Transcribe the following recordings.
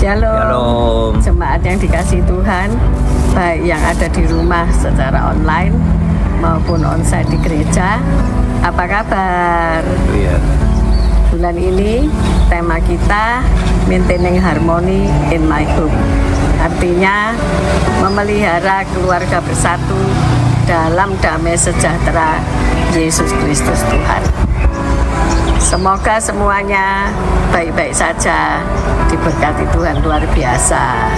Shalom. Jemaat yang dikasihi Tuhan, baik yang ada di rumah secara online maupun onsite di gereja. Apa kabar? Iya. Bulan ini tema kita Maintaining Harmony in My Home. Artinya memelihara keluarga bersatu dalam damai sejahtera Yesus Kristus Tuhan. Semoga semuanya baik-baik saja, diberkati Tuhan luar biasa.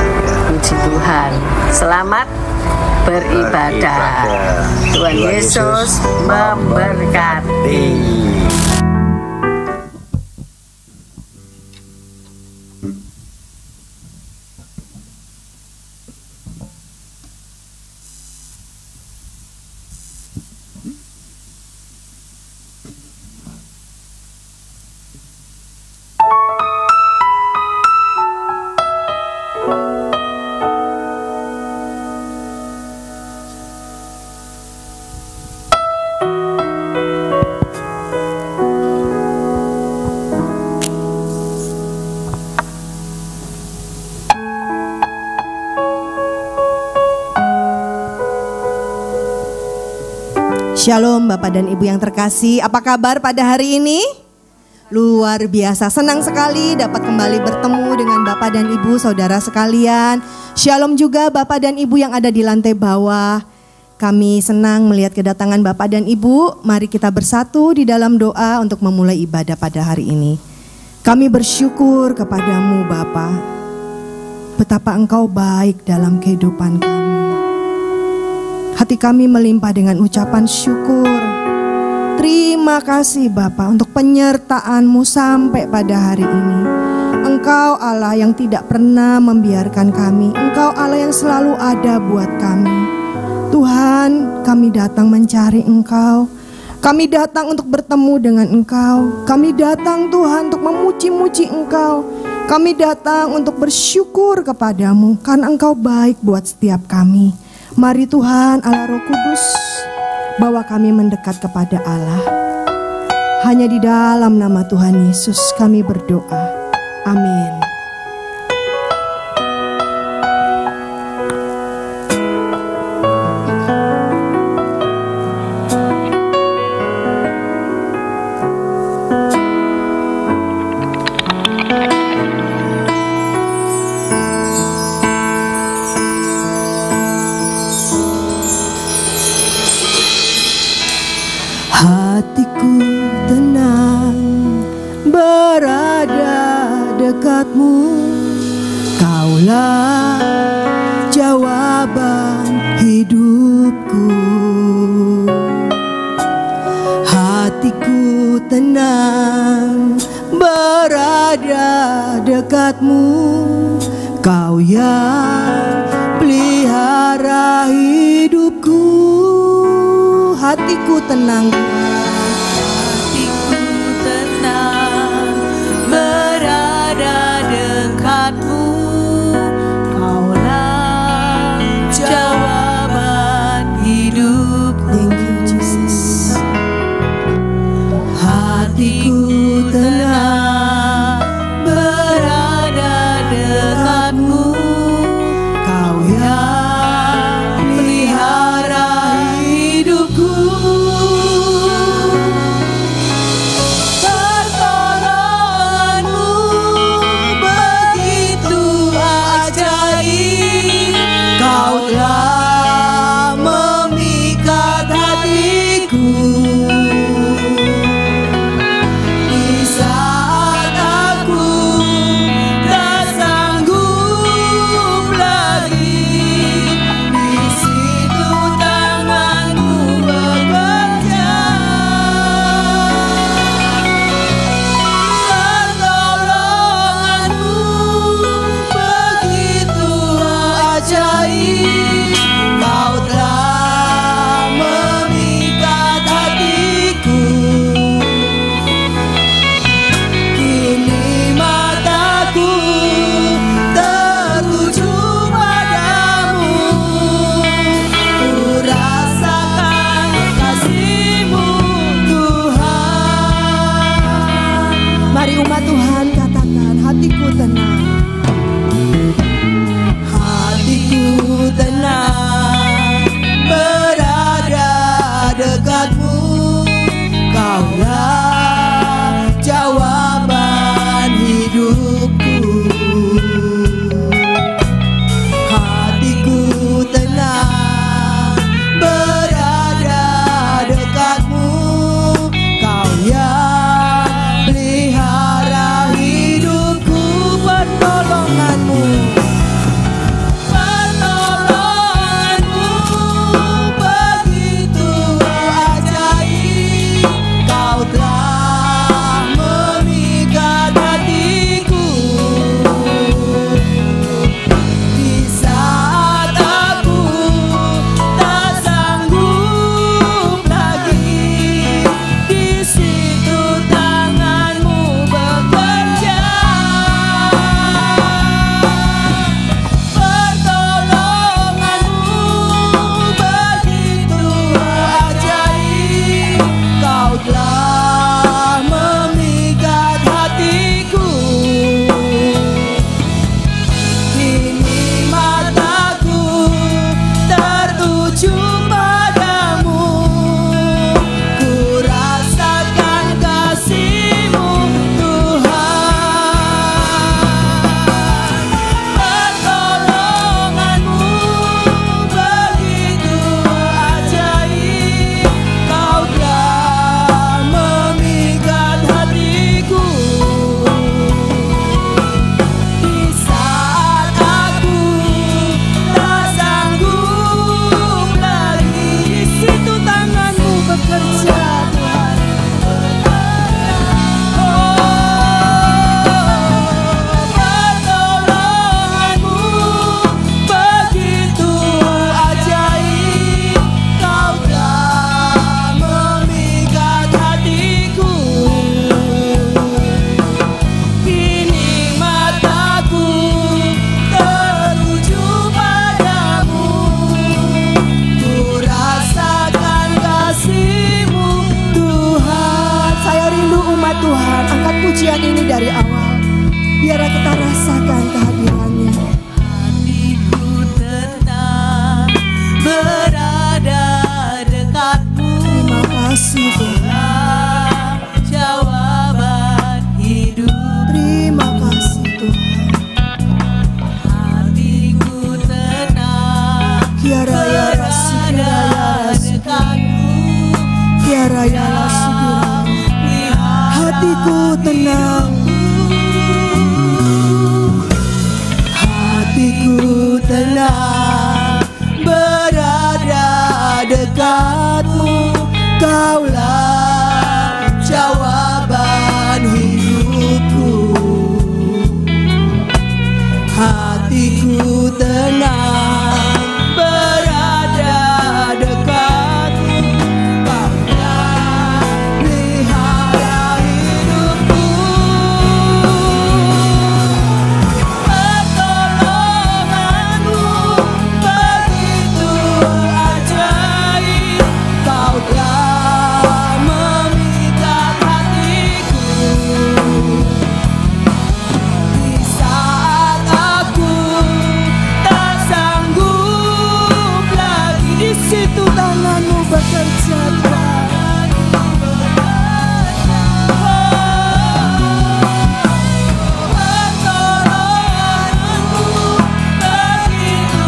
Puji Tuhan. Selamat beribadah. Tuhan Yesus memberkati. Shalom Bapak dan Ibu yang terkasih, apa kabar pada hari ini? Luar biasa, senang sekali dapat kembali bertemu dengan Bapak dan Ibu saudara sekalian. Shalom juga Bapak dan Ibu yang ada di lantai bawah. Kami senang melihat kedatangan Bapak dan Ibu. Mari kita bersatu di dalam doa untuk memulai ibadah pada hari ini. Kami bersyukur kepadamu Bapa, betapa Engkau baik dalam kehidupan kami. Hati kami melimpah dengan ucapan syukur. Terima kasih Bapa untuk penyertaan-Mu sampai pada hari ini. Engkau Allah yang tidak pernah membiarkan kami. Engkau Allah yang selalu ada buat kami. Tuhan, kami datang mencari Engkau. Kami datang untuk bertemu dengan Engkau. Kami datang Tuhan untuk memuji-muji Engkau. Kami datang untuk bersyukur kepadamu karena Engkau baik buat setiap kami. Mari Tuhan Allah Roh Kudus, bawa kami mendekat kepada Allah. Hanya di dalam nama Tuhan Yesus kami berdoa. Amin. Hatiku tenang berada dekatmu. Kaulah jawaban hidupku. Hatiku tenang berada dekatmu. Kau yang pelihara hidupku. Hatiku tenang, hatiku tenang berada dekatmu. Kaulah jawaban hidup. Thank you Jesus. Hatiku tenang berada dekatmu. Kau yang pelihara hidupku. Urayalah segera, hatiku tenang, hatiku tenang, berada dekatmu, kaulah jawaban hidupku. Hatiku tenang, berada dekatmu, kaulah pelihara hidupku. Pertolonganmu begitu ajaib, kau telah memikat hatiku. Di saat aku tak sanggup lagi, di situ tanganmu bekerja. Pertolonganmu begitu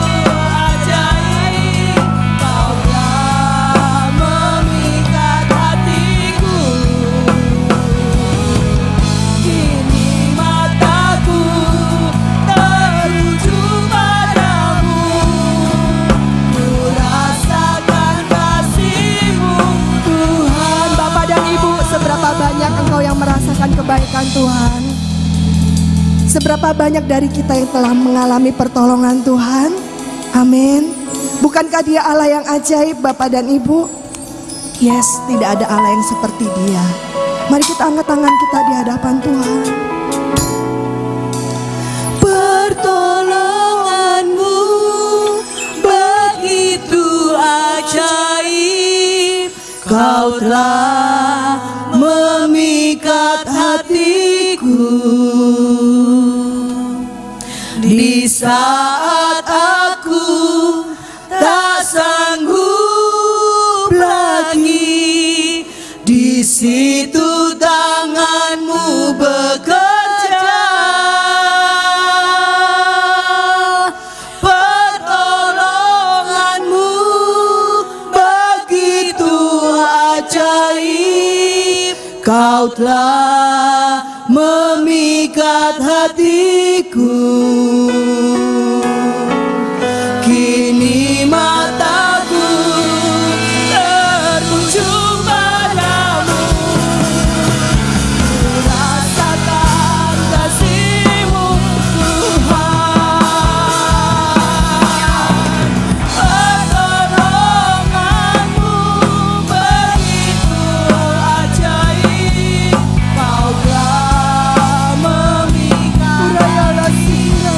ajaib, kau telah memikat hatiku. Kini mataku tertuju padamu, ku rasakan kasih-Mu, Tuhan. Bapak dan Ibu, seberapa banyak engkau yang merasakan kebaikan Tuhan? Seberapa banyak dari kita yang telah mengalami pertolongan Tuhan? Amin. Bukankah Dia Allah yang ajaib, Bapak dan Ibu? Yes, tidak ada Allah yang seperti Dia. Mari kita angkat tangan kita di hadapan Tuhan. Pertolongan-Mu begitu ajaib, kau telah memikat hatiku. Di saat aku tak sanggup lagi, di situ tangan-Mu bekerja. Pertolongan-Mu begitu ajaib, kau telah memikat hatiku. Kini mataku tertuju padamu, ku rasakan kasih-Mu, Tuhan. Pertolongan-Mu begitu ajaib, kau telah memikat. Urayalah segera,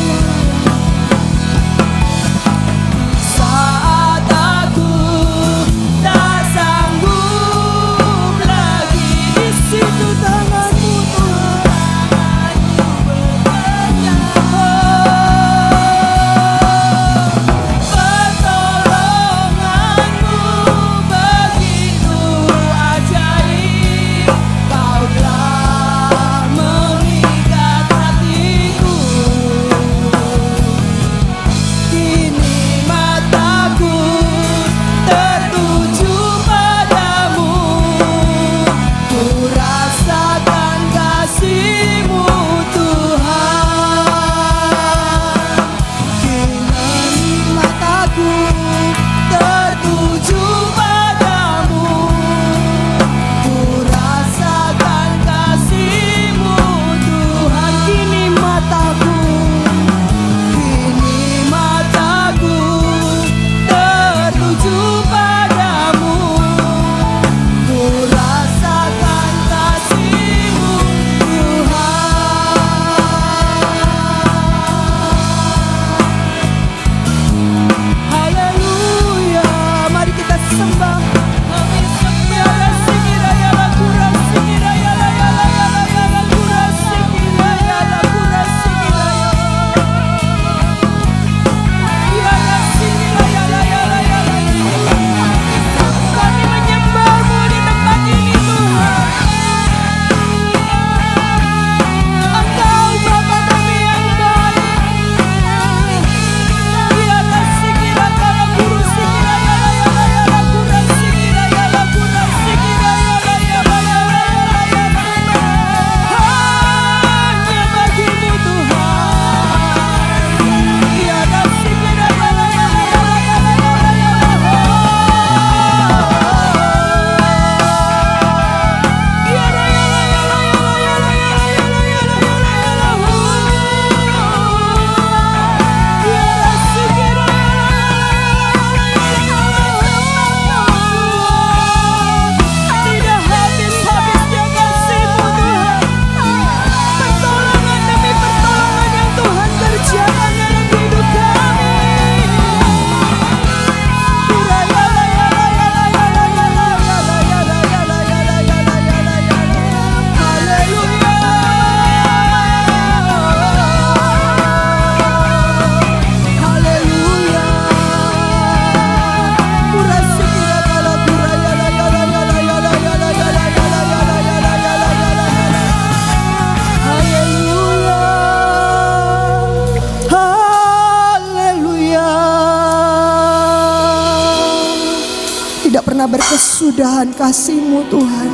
mendengar kesudahan kasih-Mu Tuhan.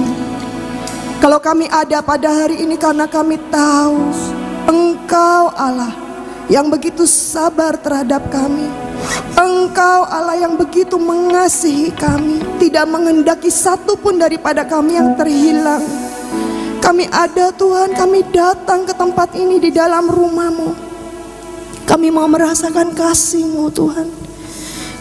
Kalau kami ada pada hari ini karena kami tahu Engkau Allah yang begitu sabar terhadap kami. Engkau Allah yang begitu mengasihi kami, tidak menghendaki satupun daripada kami yang terhilang. Kami ada Tuhan, kami datang ke tempat ini di dalam rumah-Mu. Kami mau merasakan kasih-Mu Tuhan.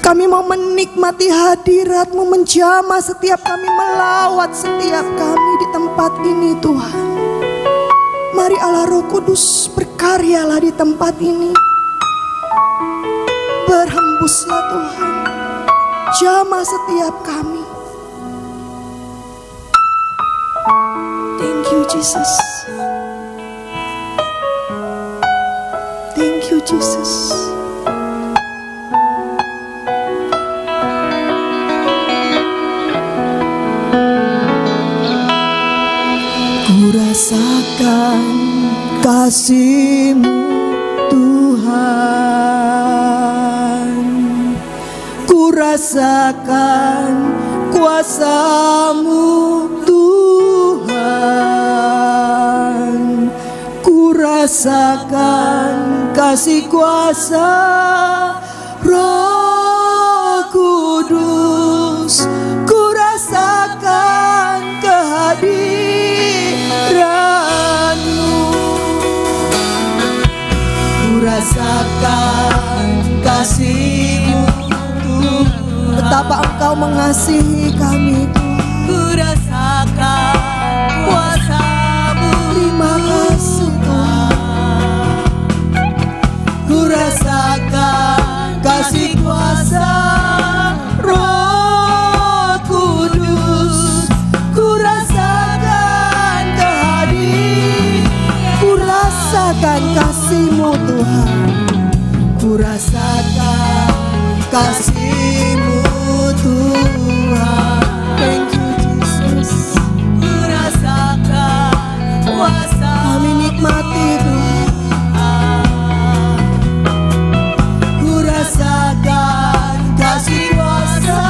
Kami mau menikmati hadirat-Mu, menjamah setiap kami, melawat setiap kami di tempat ini Tuhan. Mari Allah Roh Kudus berkaryalah di tempat ini. Berhembuslah Tuhan, jamah setiap kami. Thank you Jesus. Thank you Jesus. Kurasakan kasih-Mu Tuhan, kurasakan kuasa-Mu Tuhan, kurasakan kasih kuasa Roh Kudus, kurasakan kehadiran-Mu, kurasakan kasih-Mu Tuhan. Betapa Engkau mengasihi kami Tuhan. Kurasakan kuasa-Mu. Terima kasih Tuhan. Kurasakan kasih kuasa Roh Kudus, kurasakan kehadiran, kurasakan kasih-Mu Tuhan, kurasakan kasih-Mu Tuhan. Thank you Jesus. Kurasakan kuasa, kami nikmati Tuhan. Kurasakan kasih kuasa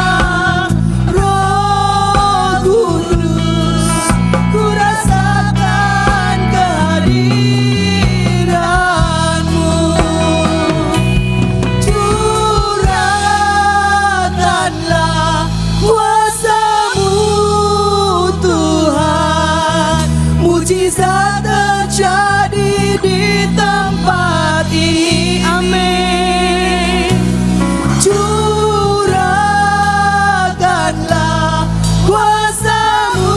Roh Kudus, kurasakan kehadiran-Mu. Curahkanlah kuasa-Mu Tuhan, mujizat terjadi di tempat ini. Amin. Curahkanlah kuasa-Mu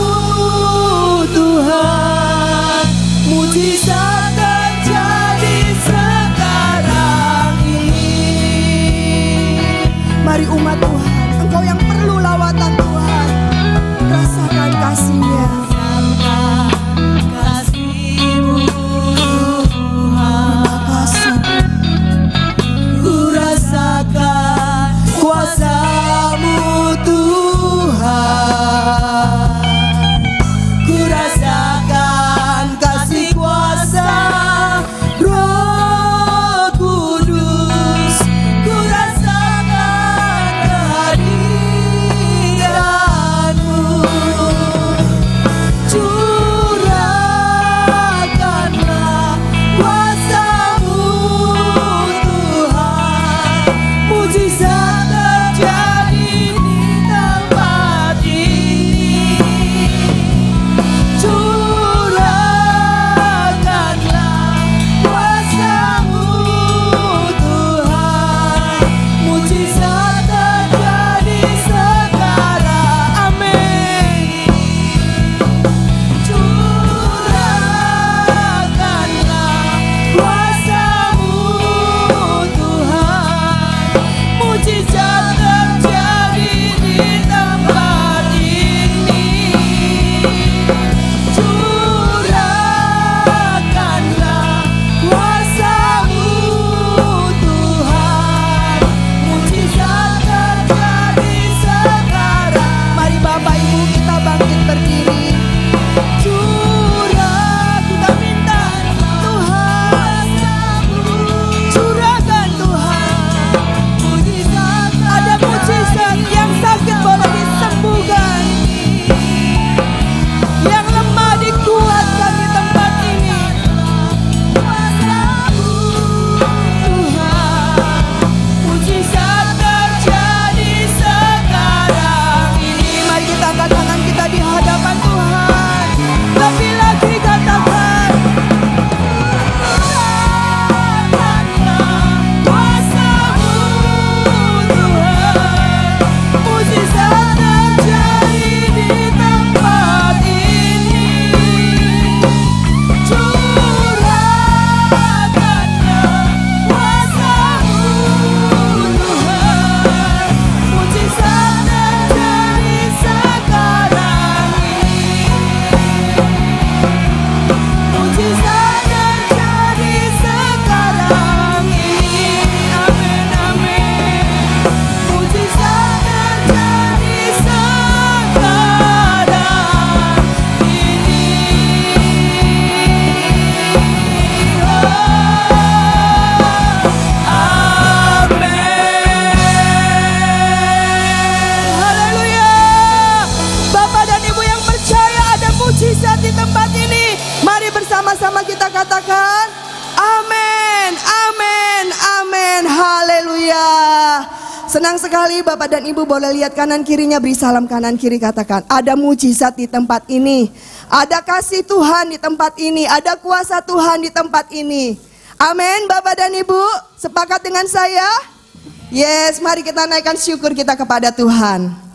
Tuhan, mujizat terjadi sekarang ini. Mari umat Tuhan, Engkau yang perlu lawatan Tuhan, rasakan kasih-Nya. Kasih-Mu Tuhan, kasih. Kurasakan kuasa-Mu Tuhan, kurasakan kasih kuasa Roh Kudus, kurasakan kehadiran-Mu. Curahkanlah kuasa-Mu Tuhan, mujizat terjadi di tempat ini. Curahkanlah kuasa-Mu Tuhan, mujizat terjadi sekarang. Amin. Curahkanlah kuasa-Mu Tuhan, mujizat terjadi di tempat ini. Curahkanlah kuasa-Mu Tuhan, mujizat terjadi sekarang. Mari Bapak Ibu kita bangkit berdiri. Kita minta Tuhan, curahkan Tuhan, mujizat. Ada mujizat, yang sakit boleh disembuhkan. Senang sekali Bapak dan Ibu boleh lihat kanan kirinya, beri salam kanan kiri, katakan ada mujizat di tempat ini. Ada kasih Tuhan di tempat ini, ada kuasa Tuhan di tempat ini. Amin Bapak dan Ibu, sepakat dengan saya? Yes, mari kita naikkan syukur kita kepada Tuhan.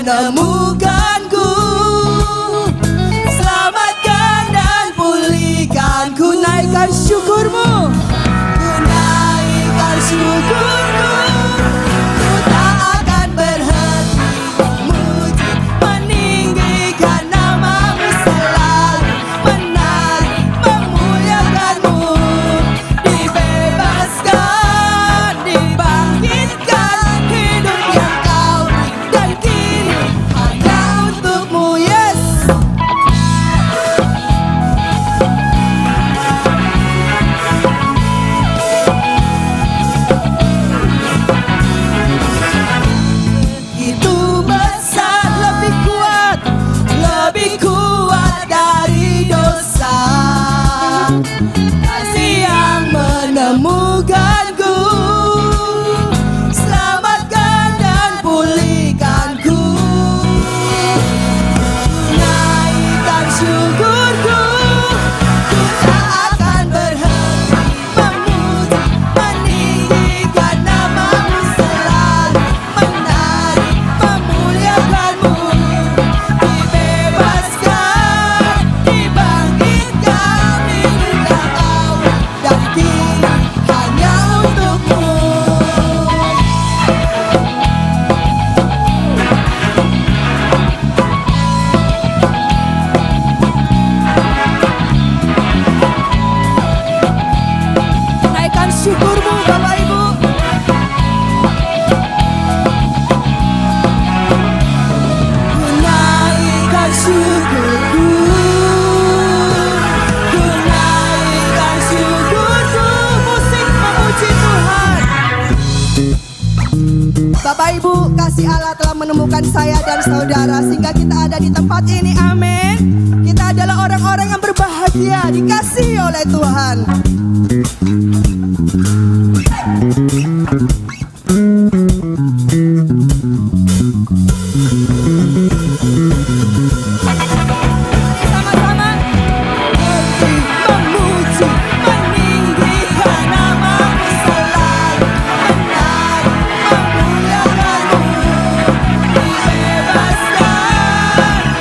Menemukanku, selamatkan dan pulihkanku. Naikkan syukurmu, Ku naikkan syukurku, ku tak akan berhenti memuji, meninggikan namamu selalu, menari, memuliakanmu. Dibebaskan, dibangkitkan, hidup yang kau beri dan kini hanya untukmu. Yes. Itu besar, lebih kuat dari dosa. Kasih yang menemukanku, selamatkan dan pulihkanku. Naikkan syukurku, ku tak akan berhenti memuji, meninggikan namamu selalu, menari, memuliakanmu. Dibebaskan, dibangkitkan, hidup yang awal dan kini hanya untukmu. naikkan syukurmu Bapak Ibu. Ku naikkan syukurku, ku naikkan syukurku. Musik memuji Tuhan. Bapak Ibu, kasih Allah telah menemukan saya dan saudara sehingga kita ada di tempat ini. Amin. Kita adalah orang-orang yang berbahagia, dikasihi oleh Tuhan. Sama-sama memuji, meninggikan namamu selalu, menari, memuliakanmu. Dibebaskan,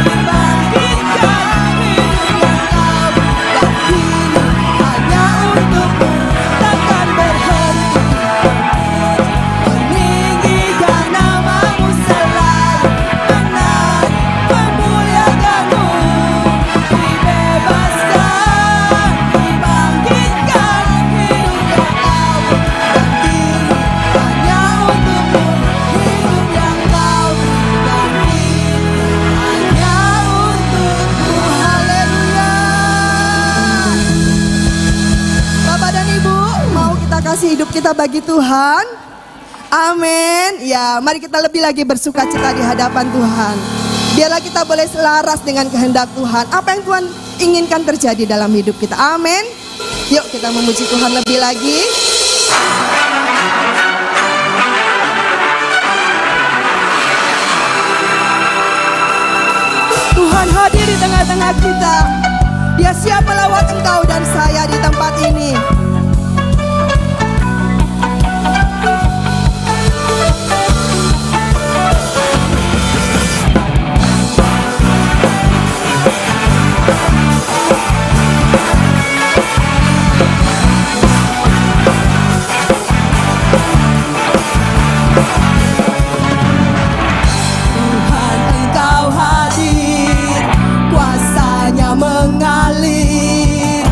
dibangkitkan, hidup yang kau beri dan kini hanya untukmu. Takkan berhenti meninggikan namamu selalu, menari, memuliakanmu. Dibebaskan, dibangkitkan, hidup yang kau beri dan kini hanya untukmu. Hidup yang kau beri dan kini hanya untukmu. Haleluya. Bapak dan Ibu, mau kita kasih hidup kita bagi Tuhan? Amin. Ya, mari kita lebih lagi bersuka cita di hadapan Tuhan. Biarlah kita boleh selaras dengan kehendak Tuhan. Apa yang Tuhan inginkan terjadi dalam hidup kita. Amin. Yuk kita memuji Tuhan lebih lagi. Tuhan hadir di tengah-tengah kita. Dia siap melawat engkau dan saya di tempat ini. Tuhan, Engkau hadir, kuasanya mengalir.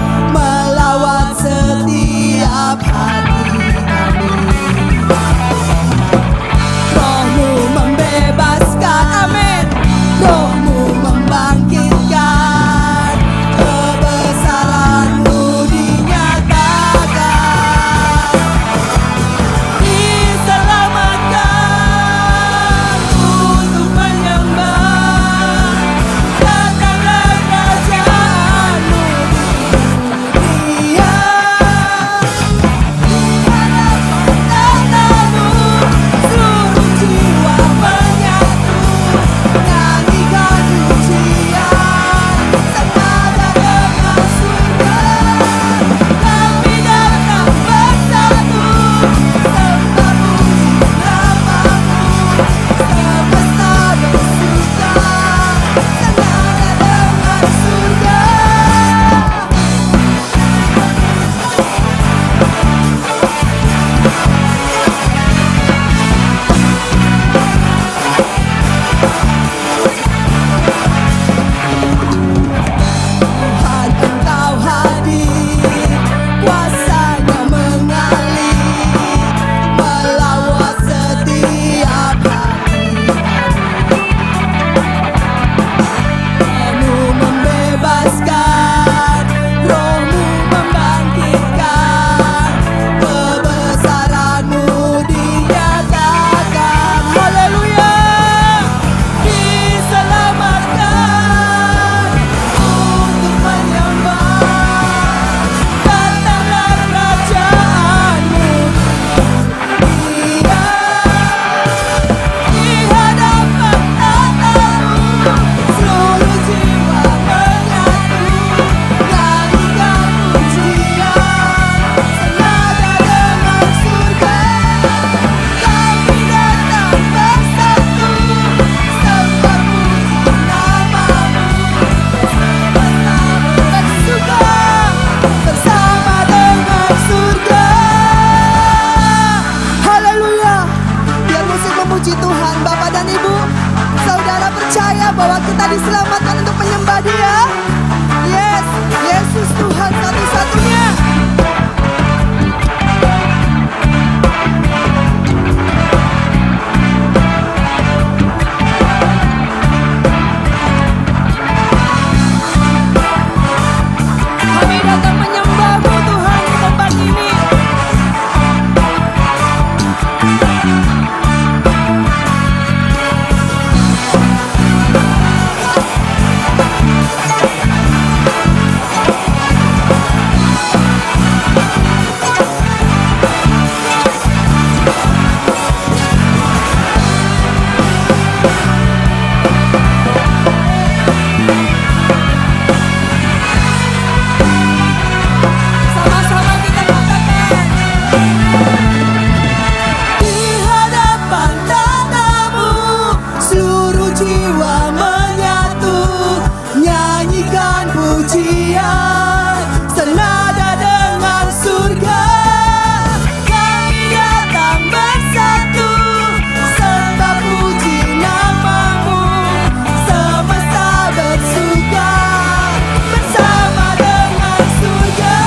Sama-sama kita katakan. Di hadapan tatamu seluruh jiwa menyatu, nyanyikan pujian senada dengan surga. Kami datang bersatu, sembah puji namamu, semesta bersuka bersama dengan surga.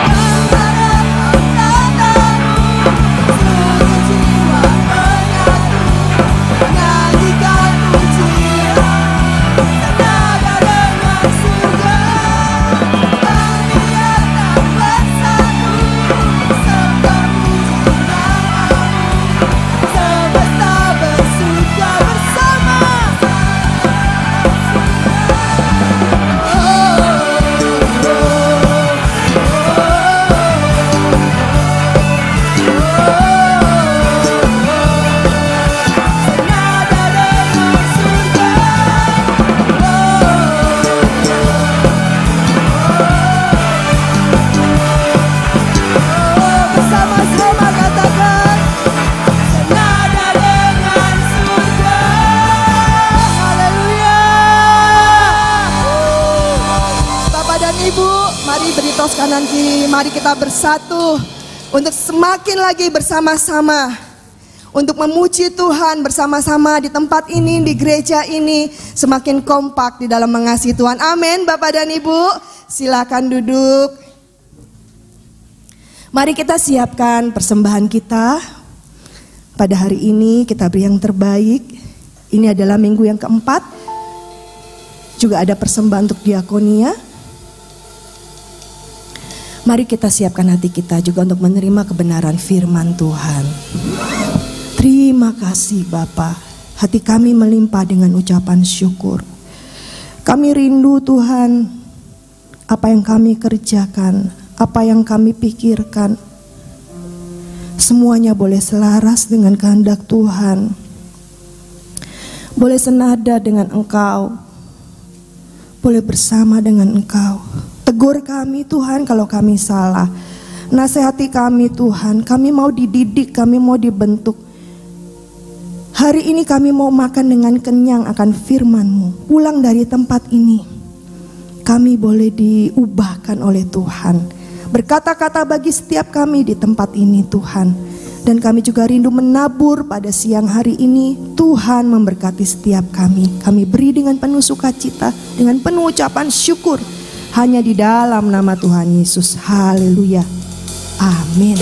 Menghadap tatamu seluruh jiwa menyatu, nyanyikan pujian senada dengan surga. Kami datang bersatu, sembah puji namamu, semesta bersuka bersama. Senada dengan surga. Bersama-sama katakan, senada dengan surga. Haleluya. Bapak dan Ibu, mari beri tos kanan kiri, mari kita bersatu untuk semakin lagi bersama-sama untuk memuji Tuhan bersama-sama di tempat ini, di gereja ini, semakin kompak di dalam mengasihi Tuhan. Amin. Bapak dan Ibu, silakan duduk. Mari kita siapkan persembahan kita. Pada hari ini kita beri yang terbaik. Ini adalah minggu yang keempat. Juga ada persembahan untuk diakonia. Mari kita siapkan hati kita juga untuk menerima kebenaran firman Tuhan. Terima kasih Bapa. Hati kami melimpah dengan ucapan syukur. Kami rindu Tuhan, apa yang kami kerjakan, apa yang kami pikirkan, semuanya boleh selaras dengan kehendak Tuhan. Boleh senada dengan Engkau, boleh bersama dengan Engkau. Tegur kami Tuhan kalau kami salah. Nasihati kami Tuhan, kami mau dididik, kami mau dibentuk. Hari ini kami mau makan dengan kenyang akan firman-Mu. Pulang dari tempat ini, kami boleh diubahkan oleh Tuhan. Berkata-kata bagi setiap kami di tempat ini Tuhan. Dan kami juga rindu menabur pada siang hari ini. Tuhan memberkati setiap kami. Kami beri dengan penuh sukacita, dengan penuh ucapan syukur. Hanya di dalam nama Tuhan Yesus. Haleluya. Amin.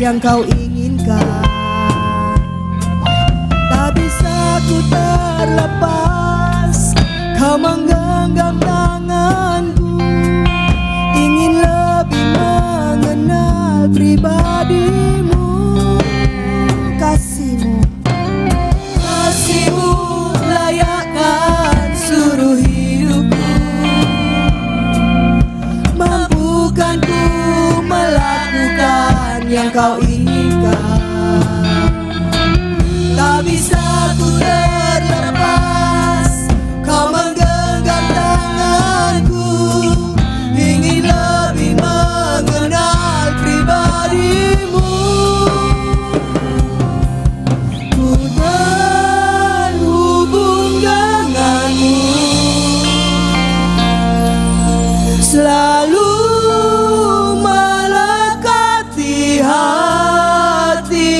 Yang kau inginkan, tak bisa ku terlepas. Kau menggenggam tanganku, ingin lebih mengenal pribadimu. Kasihmu, kasihmu layakkan seluruh hidupku. Mampukan ku melakukan yang kau inginkan, tak bisa ku terlepas. Kau menggenggam tanganku, ingin lebih mengenal pribadimu. Ku terhubung denganmu, selalu hatimu.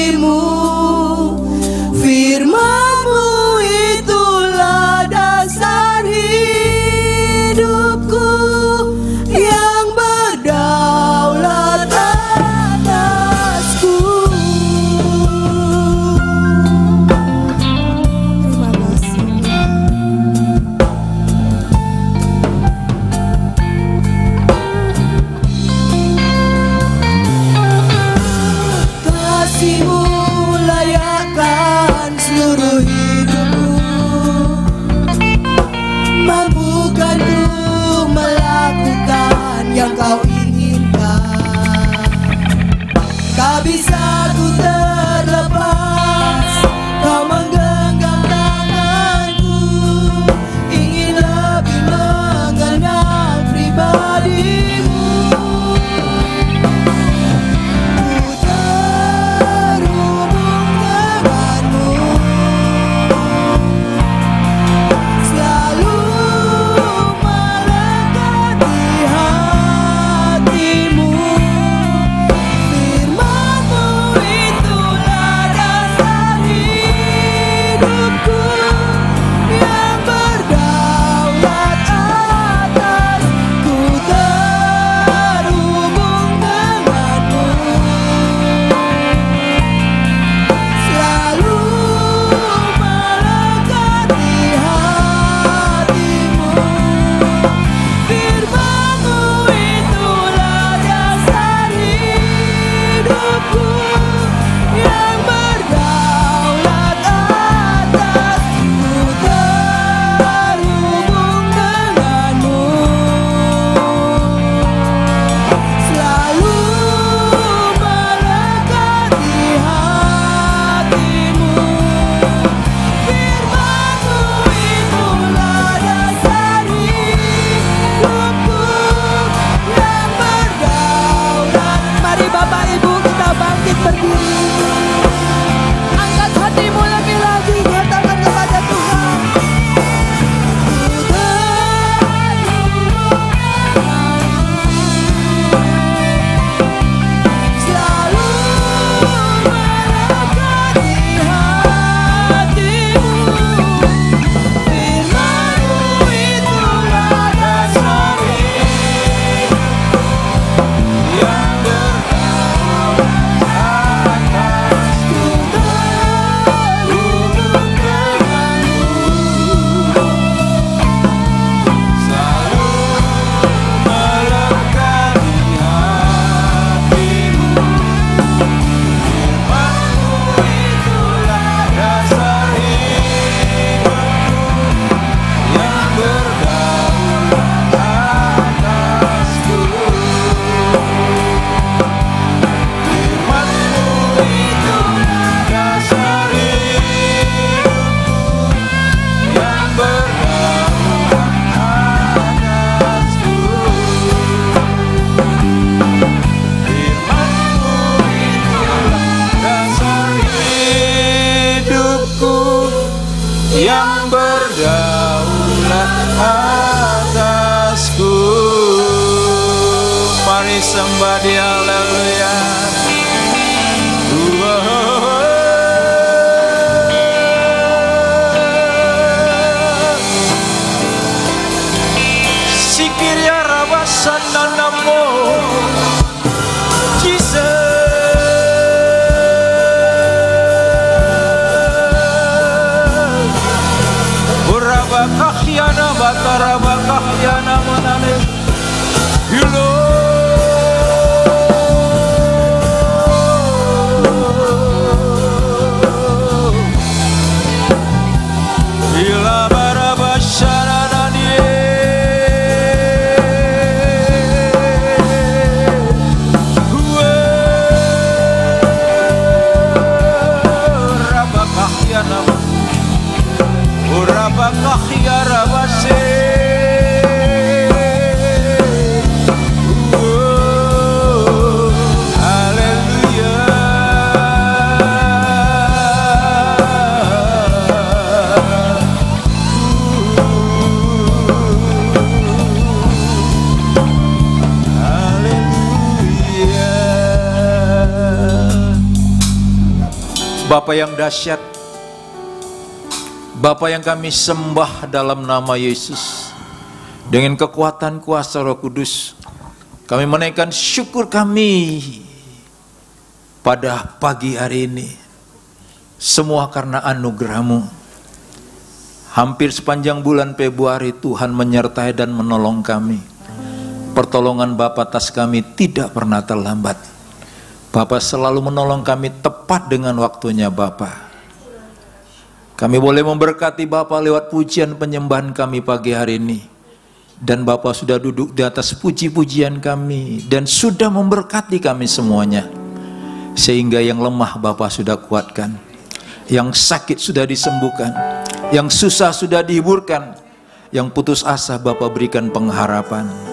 Angkat hatimu lebih lagi, katakan kepada Tuhan. Selalu melekati hatimu. Firman-Mu itulah dasar hidup yang berdaulat atasku. Hidup denganmu, selalu melekati hatimu. Firman-Mu itulah dasar hidupku yang berdaulat atasku. Firman-Mu itulah dasar hidupku yang berdaulat atasku. Firman-Mu itulah dasar hidupku yang berdaulat atasku. Mari sembah Dia, haleluya. Sikirya rawasana namo Jesus. Urabakahyana batarabakahyana manane Hilo Hila barabasharananie Urabakahyana Urabakahyara base. Bapa yang dahsyat, Bapa yang kami sembah dalam nama Yesus, dengan kekuatan kuasa Roh Kudus, kami menaikkan syukur kami pada pagi hari ini. Semua karena anugerah-Mu. Hampir sepanjang bulan Februari Tuhan menyertai dan menolong kami. Pertolongan Bapa atas kami tidak pernah terlambat. Bapa selalu menolong kami tepat dengan waktunya Bapa. Kami boleh memberkati Bapa lewat pujian penyembahan kami pagi hari ini. Dan Bapa sudah duduk di atas puji-pujian kami dan sudah memberkati kami semuanya. Sehingga yang lemah Bapa sudah kuatkan, yang sakit sudah disembuhkan, yang susah sudah dihiburkan, yang putus asa Bapa berikan pengharapan.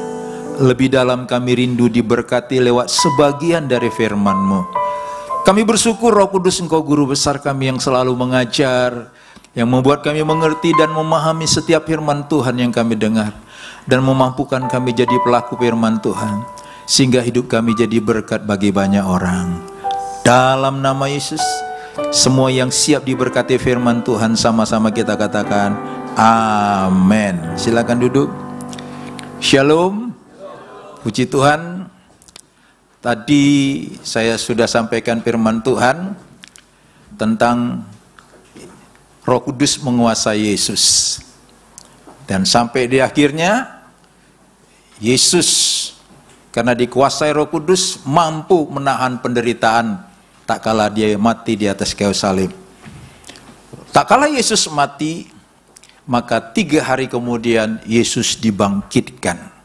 Lebih dalam kami rindu diberkati lewat sebagian dari firman-Mu. Kami bersyukur Roh Kudus Engkau Guru besar kami yang selalu mengajar, yang membuat kami mengerti dan memahami setiap firman Tuhan yang kami dengar, dan memampukan kami jadi pelaku firman Tuhan, sehingga hidup kami jadi berkat bagi banyak orang. Dalam nama Yesus, semua yang siap diberkati firman Tuhan sama-sama kita katakan amin. Silakan duduk. Shalom. Puji Tuhan. Tadi saya sudah sampaikan firman Tuhan tentang Roh Kudus menguasai Yesus. Dan sampai di akhirnya Yesus karena dikuasai Roh Kudus mampu menahan penderitaan tak kala dia mati di atas kayu salib. Tak kala Yesus mati, maka 3 hari kemudian Yesus dibangkitkan.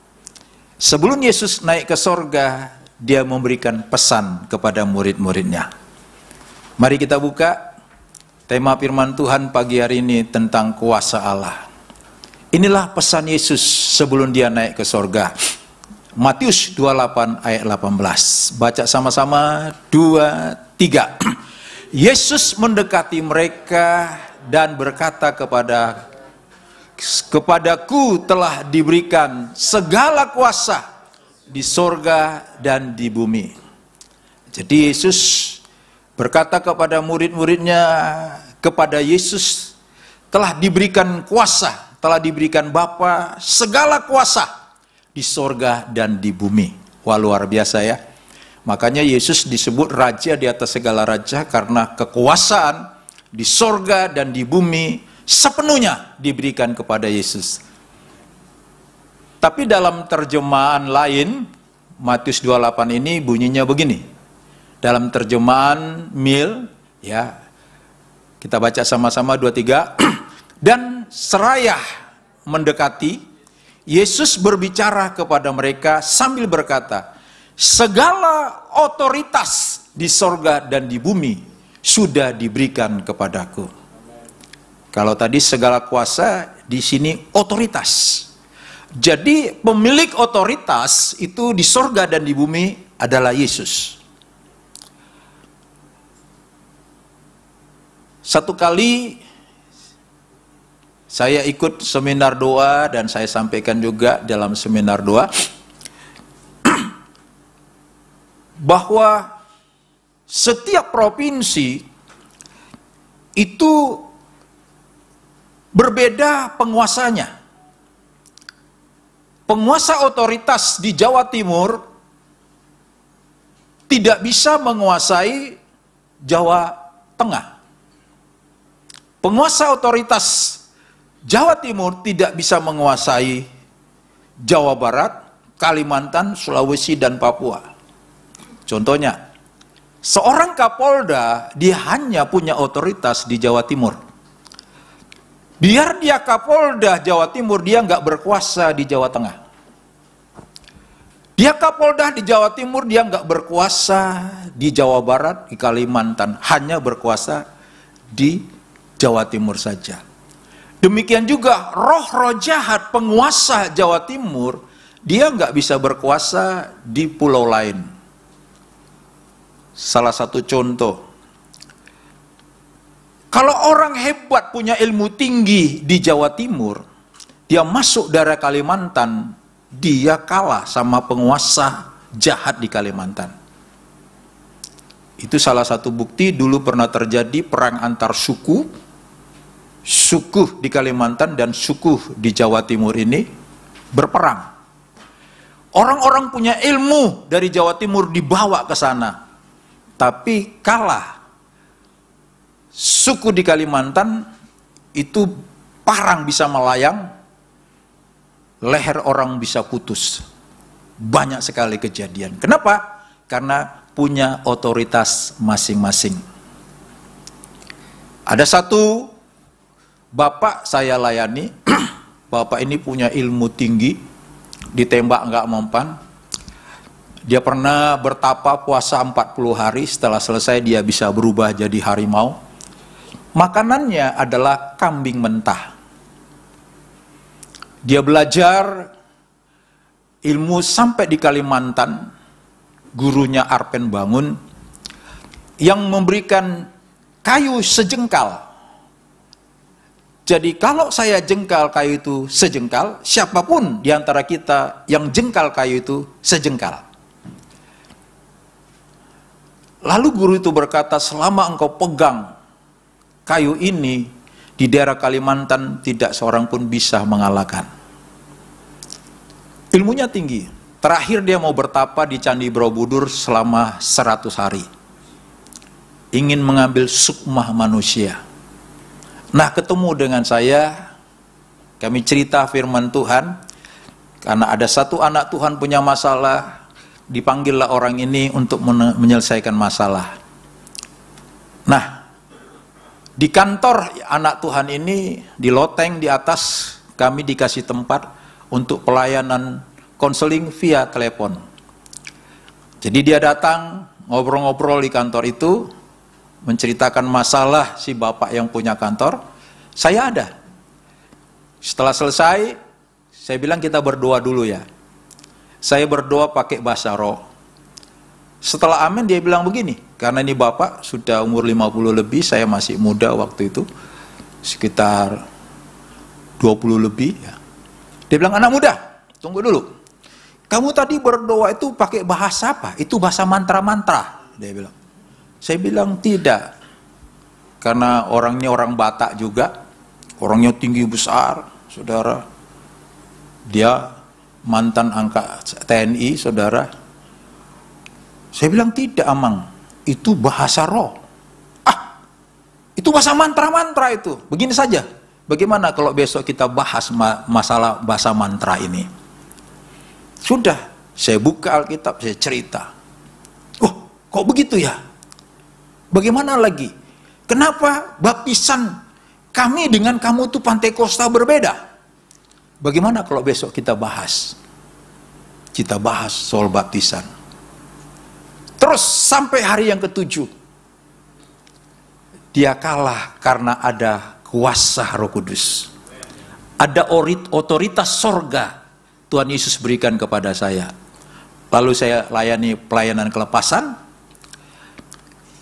Sebelum Yesus naik ke sorga, dia memberikan pesan kepada murid-muridnya. Mari kita buka tema firman Tuhan pagi hari ini tentang kuasa Allah. Inilah pesan Yesus sebelum dia naik ke sorga. Matius 28 ayat 18. Baca sama-sama, 2, 3. Yesus mendekati mereka dan berkata kepadaku telah diberikan segala kuasa di sorga dan di bumi. Jadi Yesus berkata kepada murid-muridnya, kepada Yesus telah diberikan kuasa, telah diberikan Bapa segala kuasa di sorga dan di bumi. Wah, luar biasa ya. Makanya Yesus disebut raja di atas segala raja, karena kekuasaan di sorga dan di bumi sepenuhnya diberikan kepada Yesus. Tapi dalam terjemahan lain, Matius 28 ini bunyinya begini. Dalam terjemahan Mil, ya, kita baca sama-sama 2, 3. Dan seraya mendekati, Yesus berbicara kepada mereka sambil berkata, segala otoritas di sorga dan di bumi sudah diberikan kepadaku. Kalau tadi segala kuasa, di sini otoritas. Jadi pemilik otoritas itu di sorga dan di bumi adalah Yesus. Satu kali saya ikut seminar doa dan saya sampaikan juga dalam seminar doa bahwa setiap provinsi itu berbeda penguasanya. Penguasa otoritas di Jawa Timur tidak bisa menguasai Jawa Tengah. Penguasa otoritas Jawa Timur tidak bisa menguasai Jawa Barat, Kalimantan, Sulawesi, dan Papua. Contohnya, seorang Kapolda dia hanya punya otoritas di Jawa Timur. Biar dia Kapolda Jawa Timur, dia nggak berkuasa di Jawa Tengah. Dia Kapolda di Jawa Timur, dia nggak berkuasa di Jawa Barat, di Kalimantan, hanya berkuasa di Jawa Timur saja. Demikian juga roh-roh jahat penguasa Jawa Timur, dia nggak bisa berkuasa di pulau lain. Salah satu contoh, kalau orang hebat punya ilmu tinggi di Jawa Timur, dia masuk daerah Kalimantan, dia kalah sama penguasa jahat di Kalimantan. Itu salah satu bukti dulu pernah terjadi perang antar suku di Kalimantan dan suku di Jawa Timur ini berperang. Orang-orang punya ilmu dari Jawa Timur dibawa ke sana, tapi kalah. Suku di Kalimantan itu parang bisa melayang, leher orang bisa putus. Banyak sekali kejadian. Kenapa? Karena punya otoritas masing-masing. Ada satu bapak saya layani, bapak ini punya ilmu tinggi, ditembak nggak mempan. Dia pernah bertapa puasa 40 hari, setelah selesai dia bisa berubah jadi harimau. Makanannya adalah kambing mentah. Dia belajar ilmu sampai di Kalimantan, gurunya Arpen Bangun, yang memberikan kayu sejengkal. Jadi kalau saya jengkal kayu itu sejengkal, siapapun di antara kita yang jengkal kayu itu sejengkal. Lalu guru itu berkata, selama engkau pegang kayu ini, di daerah Kalimantan tidak seorang pun bisa mengalahkan. Ilmunya tinggi. Terakhir dia mau bertapa di Candi Borobudur selama 100 hari. Ingin mengambil sukmah manusia. Nah, ketemu dengan saya, kami cerita firman Tuhan, karena ada satu anak Tuhan punya masalah, dipanggillah orang ini untuk menyelesaikan masalah. Nah, di kantor anak Tuhan ini, di loteng di atas, kami dikasih tempat untuk pelayanan konseling via telepon. Jadi dia datang, ngobrol-ngobrol di kantor itu, menceritakan masalah si bapak yang punya kantor, saya ada. Setelah selesai, saya bilang kita berdoa dulu ya. Saya berdoa pakai bahasa roh. Setelah amin dia bilang begini, karena ini Bapak sudah umur 50 lebih, saya masih muda waktu itu, sekitar 20 lebih. Ya. Dia bilang, anak muda, tunggu dulu. Kamu tadi berdoa itu pakai bahasa apa? Itu bahasa mantra-mantra, dia bilang. Saya bilang tidak, karena orangnya orang Batak juga, orangnya tinggi besar, saudara. Dia mantan angkatan TNI, saudara. Saya bilang tidak, Amang, itu bahasa roh. Ah, itu bahasa mantra-mantra itu. Begini saja, bagaimana kalau besok kita bahas masalah bahasa mantra ini? Sudah, saya buka Alkitab, saya cerita. Oh, kok begitu ya? Bagaimana lagi? Kenapa baptisan kami dengan kamu tuh Pantekosta berbeda? Bagaimana kalau besok kita bahas? Kita bahas soal baptisan. Terus sampai hari yang ke-7. Dia kalah karena ada kuasa Roh Kudus. Ada otoritas sorga Tuhan Yesus berikan kepada saya. Lalu saya layani pelayanan kelepasan.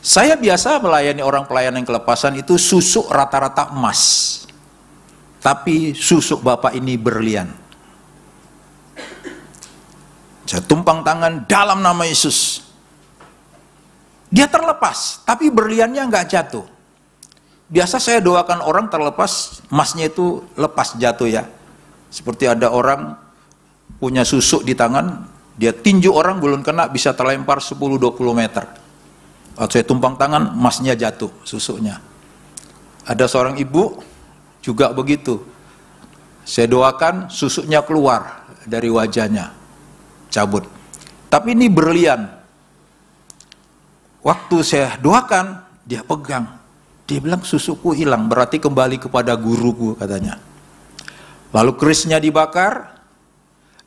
Saya biasa melayani orang pelayanan kelepasan itu susuk rata-rata emas. Tapi susuk Bapak ini berlian. Saya tumpang tangan dalam nama Yesus. Dia terlepas, tapi berliannya nggak jatuh. Biasa saya doakan orang terlepas, emasnya itu lepas jatuh ya. Seperti ada orang punya susuk di tangan, dia tinju orang belum kena bisa terlempar 10-20 meter. Waktu saya tumpang tangan, emasnya jatuh, susuknya. Ada seorang ibu juga begitu. Saya doakan, susuknya keluar dari wajahnya, cabut. Tapi ini berlian. Waktu saya doakan, dia pegang. Dia bilang susukku hilang, berarti kembali kepada guruku katanya. Lalu kerisnya dibakar,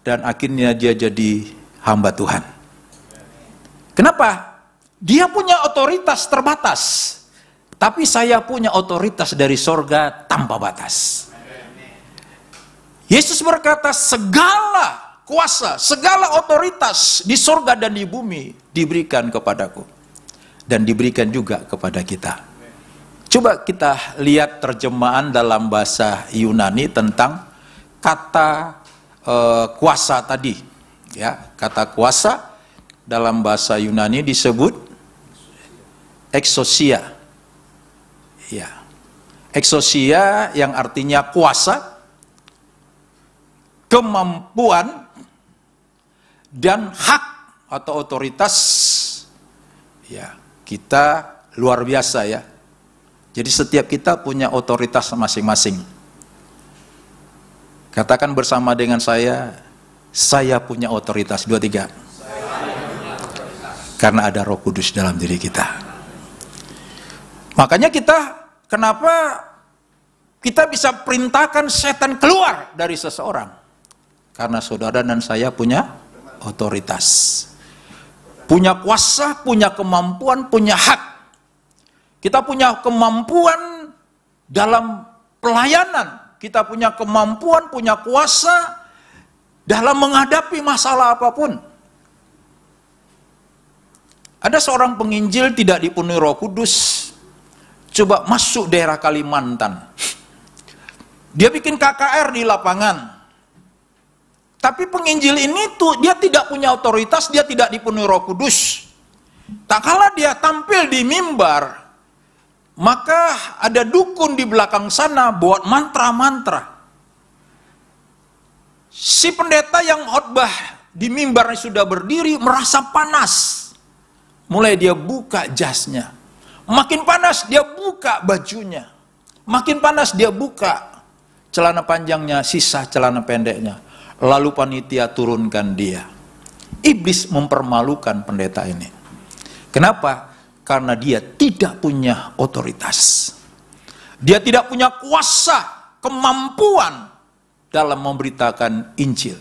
dan akhirnya dia jadi hamba Tuhan. Kenapa? Dia punya otoritas terbatas. Tapi saya punya otoritas dari sorga tanpa batas. Yesus berkata, segala kuasa, segala otoritas di sorga dan di bumi diberikan kepadaku. Dan diberikan juga kepada kita. Coba kita lihat terjemahan dalam bahasa Yunani tentang kata kuasa tadi, ya, kata kuasa dalam bahasa Yunani disebut exousia, ya, exousia yang artinya kuasa, kemampuan, dan hak atau otoritas, ya, kita luar biasa ya. Jadi setiap kita punya otoritas masing-masing. Katakan bersama dengan saya punya otoritas. 2, 3. Karena ada Roh Kudus dalam diri kita. Makanya kenapa kita bisa perintahkan setan keluar dari seseorang? Karena saudara dan saya punya otoritas. Punya kuasa, punya kemampuan, punya hak. Kita punya kemampuan dalam pelayanan. Kita punya kemampuan, punya kuasa dalam menghadapi masalah apapun. Ada seorang penginjil tidak dipenuhi Roh Kudus, coba masuk daerah Kalimantan. Dia bikin KKR di lapangan. Tapi penginjil ini tuh dia tidak punya otoritas, dia tidak dipenuhi Roh Kudus. Tak kala dia tampil di mimbar, maka ada dukun di belakang sana buat mantra-mantra. Si pendeta yang khotbah di mimbar sudah berdiri merasa panas. Mulai dia buka jasnya. Makin panas dia buka bajunya. Makin panas dia buka celana panjangnya, sisa celana pendeknya. Lalu panitia turunkan dia. Iblis mempermalukan pendeta ini. Kenapa? Karena dia tidak punya otoritas. Dia tidak punya kuasa, kemampuan dalam memberitakan Injil.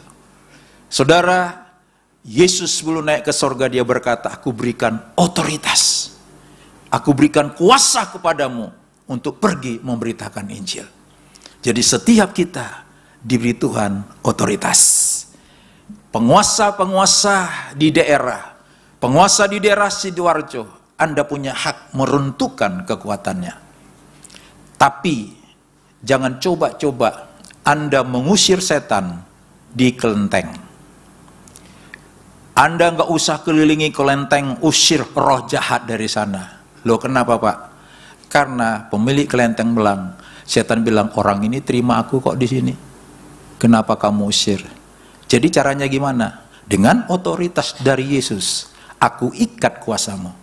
Saudara, Yesus sebelum naik ke sorga dia berkata, aku berikan otoritas. Aku berikan kuasa kepadamu untuk pergi memberitakan Injil. Jadi setiap kita diberi Tuhan otoritas. penguasa-penguasa di daerah Sidoarjo, Anda punya hak meruntuhkan kekuatannya. Tapi jangan coba-coba Anda mengusir setan di kelenteng. Anda nggak usah kelilingi kelenteng, usir roh jahat dari sana. Loh kenapa Pak? Karena pemilik kelenteng bilang, setan bilang, orang ini terima aku kok di sini. Kenapa kamu usir? Jadi caranya gimana? Dengan otoritas dari Yesus, aku ikat kuasamu.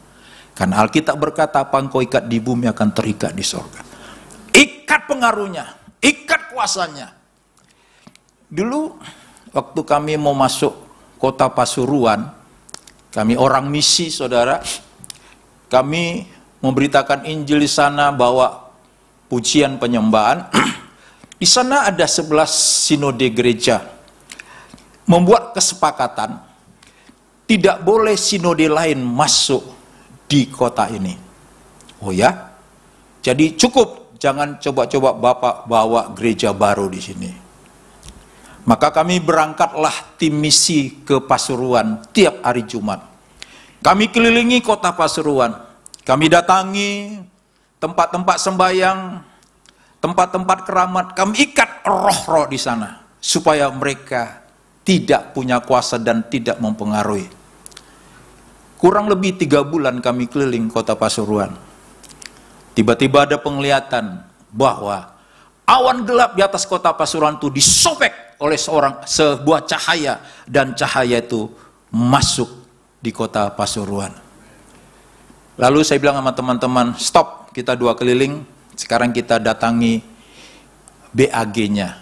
Karena Alkitab berkata, apa engkau ikat di bumi akan terikat di sorga. Ikat pengaruhnya, ikat kuasanya. Dulu waktu kami mau masuk kota Pasuruan, kami orang misi saudara, kami memberitakan Injil di sana, bawa pujian penyembahan. Di sana ada 11 sinode gereja membuat kesepakatan tidak boleh sinode lain masuk di kota ini. Oh ya, jadi cukup, jangan coba-coba Bapak bawa gereja baru di sini. Maka kami berangkatlah tim misi ke Pasuruan tiap hari Jumat. Kami kelilingi kota Pasuruan, kami datangi tempat-tempat sembahyang, tempat-tempat keramat, kami ikat roh-roh di sana supaya mereka tidak punya kuasa dan tidak mempengaruhi. Kurang lebih 3 bulan kami keliling kota Pasuruan. Tiba-tiba ada penglihatan bahwa awan gelap di atas kota Pasuruan itu disobek oleh sebuah cahaya, dan cahaya itu masuk di kota Pasuruan. Lalu saya bilang sama teman-teman, stop, kita 2 keliling, sekarang kita datangi BAG-nya.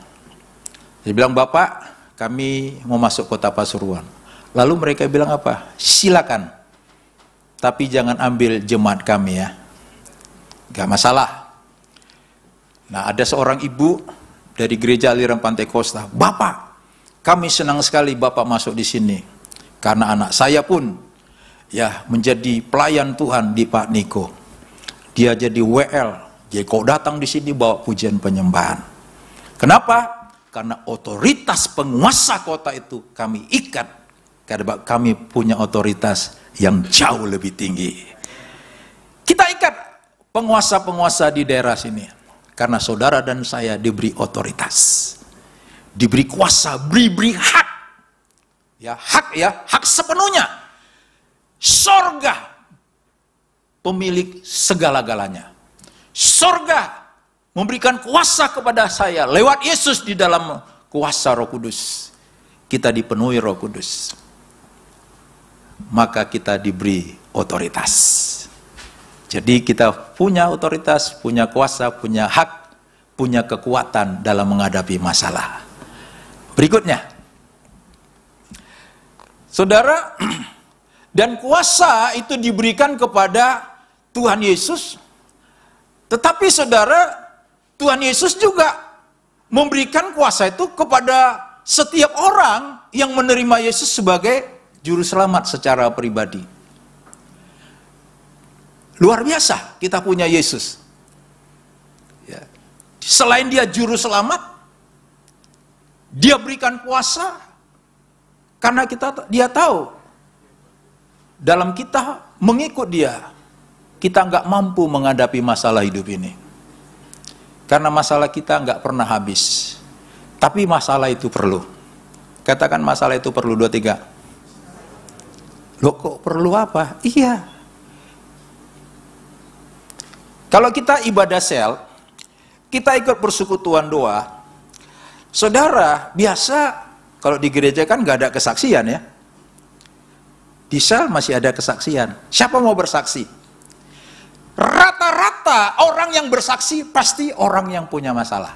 Saya bilang, Bapak, kami mau masuk kota Pasuruan. Lalu mereka bilang apa? Silakan, tapi jangan ambil jemaat kami ya. Gak masalah. Nah, ada seorang ibu dari gereja aliran Pantai Kosta, Bapak, kami senang sekali Bapak masuk di sini, karena anak saya pun ya menjadi pelayan Tuhan di Pak Niko. Dia jadi WL, jadi kau datang di sini bawa pujian penyembahan. Kenapa? Karena otoritas penguasa kota itu kami ikat, karena kami punya otoritas yang jauh lebih tinggi. Kita ikat penguasa-penguasa di daerah sini, karena saudara dan saya diberi otoritas, diberi kuasa, diberi hak. Ya, hak sepenuhnya. Sorga pemilik segala-galanya. Sorga memberikan kuasa kepada saya lewat Yesus di dalam kuasa Roh Kudus. Kita dipenuhi Roh Kudus, maka kita diberi otoritas. Jadi kita punya otoritas, punya kuasa, punya hak, punya kekuatan dalam menghadapi masalah. Berikutnya, saudara, dan kuasa itu diberikan kepada Tuhan Yesus. Tetapi saudara, Tuhan Yesus juga memberikan kuasa itu kepada setiap orang yang menerima Yesus sebagai juru selamat secara pribadi. Luar biasa kita punya Yesus. Ya. Selain dia juru selamat, dia berikan kuasa, karena dia tahu dalam kita mengikut dia, kita nggak mampu menghadapi masalah hidup ini. Karena masalah kita nggak pernah habis. Tapi masalah itu perlu. Katakan masalah itu perlu, 2, 3. Loh kok perlu apa? Iya. Kalau kita ibadah sel, kita ikut persekutuan doa, saudara, biasa kalau di gereja kan nggak ada kesaksian ya. Di sel masih ada kesaksian. Siapa mau bersaksi? Rata-rata orang yang bersaksi pasti orang yang punya masalah.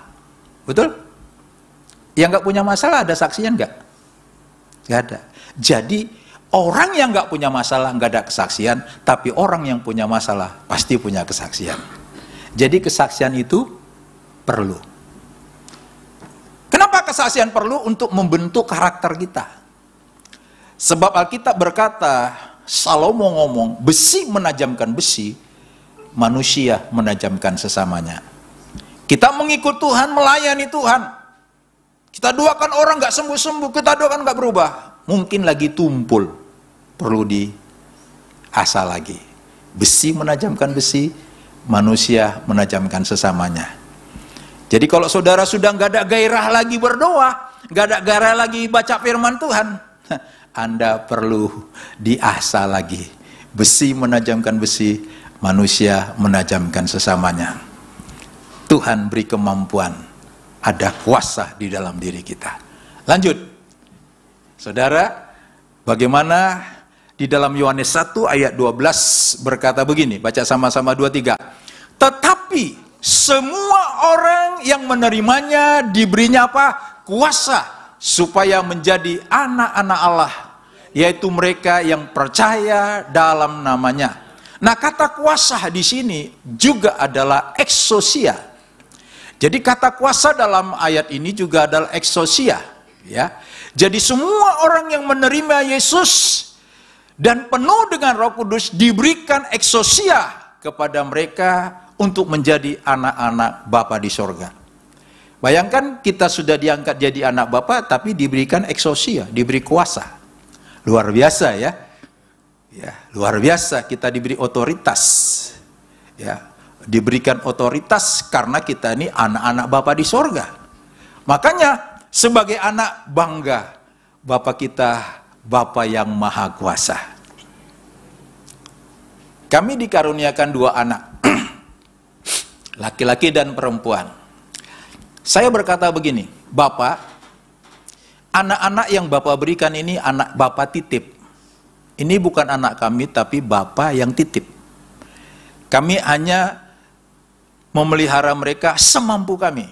Betul? Yang nggak punya masalah ada saksian nggak? Nggak ada. Jadi orang yang nggak punya masalah nggak ada kesaksian, tapi orang yang punya masalah pasti punya kesaksian. Jadi kesaksian itu perlu. Kenapa kesaksian perlu? Untuk membentuk karakter kita. Sebab Alkitab berkata, Salomo ngomong, besi menajamkan besi, manusia menajamkan sesamanya. Kita mengikut Tuhan, melayani Tuhan. Kita doakan orang nggak sembuh-sembuh, kita doakan nggak berubah. mungkin lagi tumpul, perlu diasah lagi. Besi menajamkan besi, manusia menajamkan sesamanya. Jadi kalau saudara sudah nggak ada gairah lagi berdoa, nggak ada gairah lagi baca firman Tuhan, Anda perlu diasah lagi. Besi menajamkan besi, manusia menajamkan sesamanya. Tuhan beri kemampuan, ada kuasa di dalam diri kita. Lanjut, saudara, bagaimana di dalam Yohanes 1 ayat 12 berkata begini, baca sama-sama 2-3. Tetapi semua orang yang menerimanya diberinya apa? Kuasa supaya menjadi anak-anak Allah, yaitu mereka yang percaya dalam namanya. Nah, kata kuasa di sini juga adalah exousia. Jadi kata kuasa dalam ayat ini juga adalah exousia, ya. Jadi semua orang yang menerima Yesus dan penuh dengan Roh Kudus diberikan exousia kepada mereka untuk menjadi anak-anak Bapa di sorga. Bayangkan kita sudah diangkat jadi anak Bapa, tapi diberikan exousia, diberi kuasa. Luar biasa ya. Ya, luar biasa, kita diberi otoritas. Ya, diberikan otoritas karena kita ini anak-anak Bapa di sorga. Makanya sebagai anak bangga, Bapa kita Bapa yang Maha Kuasa. Kami dikaruniakan 2 anak, laki-laki dan perempuan. Saya berkata begini, Bapak, anak-anak yang Bapak berikan ini anak Bapak titip. Ini bukan anak kami, tapi Bapak yang titip. Kami hanya memelihara mereka semampu kami.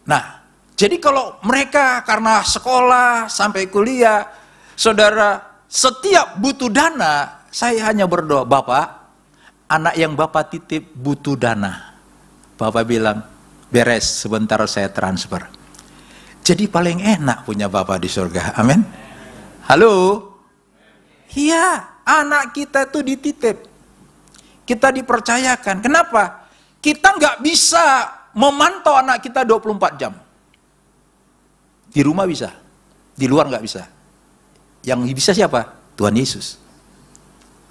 Nah, jadi kalau mereka karena sekolah sampai kuliah, saudara, setiap butuh dana, saya hanya berdoa, Bapak, anak yang Bapak titip butuh dana. Bapak bilang, beres, sebentar saya transfer. Jadi paling enak punya Bapak di surga, amin. Halo? Iya, anak kita itu dititip. Kita dipercayakan. Kenapa? Kita nggak bisa memantau anak kita 24 jam. Di rumah bisa, di luar nggak bisa. Yang bisa siapa? Tuhan Yesus,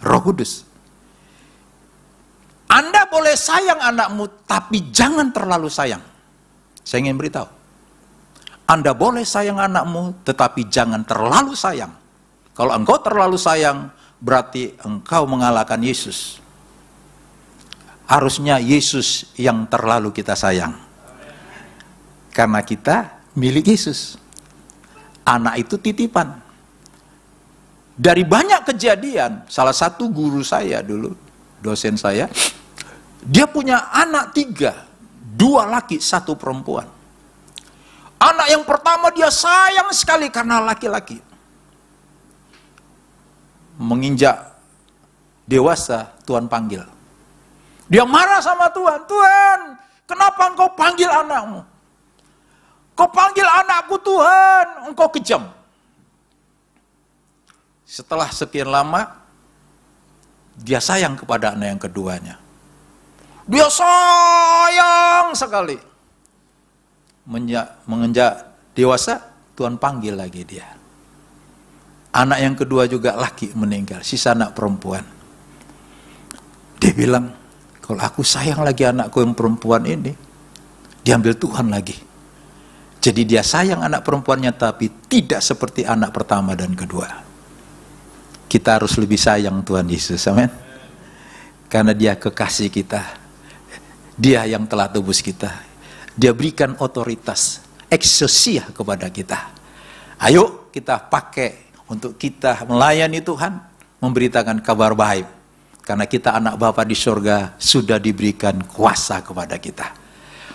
Roh Kudus. Anda boleh sayang anakmu, tapi jangan terlalu sayang. Saya ingin beritahu. Anda boleh sayang anakmu, tetapi jangan terlalu sayang. Kalau engkau terlalu sayang, berarti engkau mengalahkan Yesus. Harusnya Yesus yang terlalu kita sayang. Karena kita milik Yesus. Anak itu titipan. Dari banyak kejadian, salah satu guru saya dulu, dosen saya, dia punya anak 3, 2 laki, 1 perempuan. Anak yang pertama dia sayang sekali karena laki-laki. Menginjak dewasa, Tuhan panggil. Dia marah sama Tuhan. Tuhan, kenapa engkau panggil anakmu? Kau panggil anakku Tuhan, engkau kejam. Setelah sekian lama, dia sayang kepada anak yang keduanya. Dia sayang sekali. Menginjak dewasa, Tuhan panggil lagi dia. Anak yang kedua juga laki meninggal, sisa anak perempuan. Dia bilang, kalau aku sayang lagi anakku yang perempuan ini, diambil Tuhan lagi. Jadi dia sayang anak perempuannya, tapi tidak seperti anak pertama dan kedua. Kita harus lebih sayang Tuhan Yesus, amin. Karena dia kekasih kita. Dia yang telah tebus kita. Dia berikan otoritas, exousia kepada kita. Ayo kita pakai untuk kita melayani Tuhan, memberitakan kabar baik. Karena kita anak Bapa di surga, sudah diberikan kuasa kepada kita.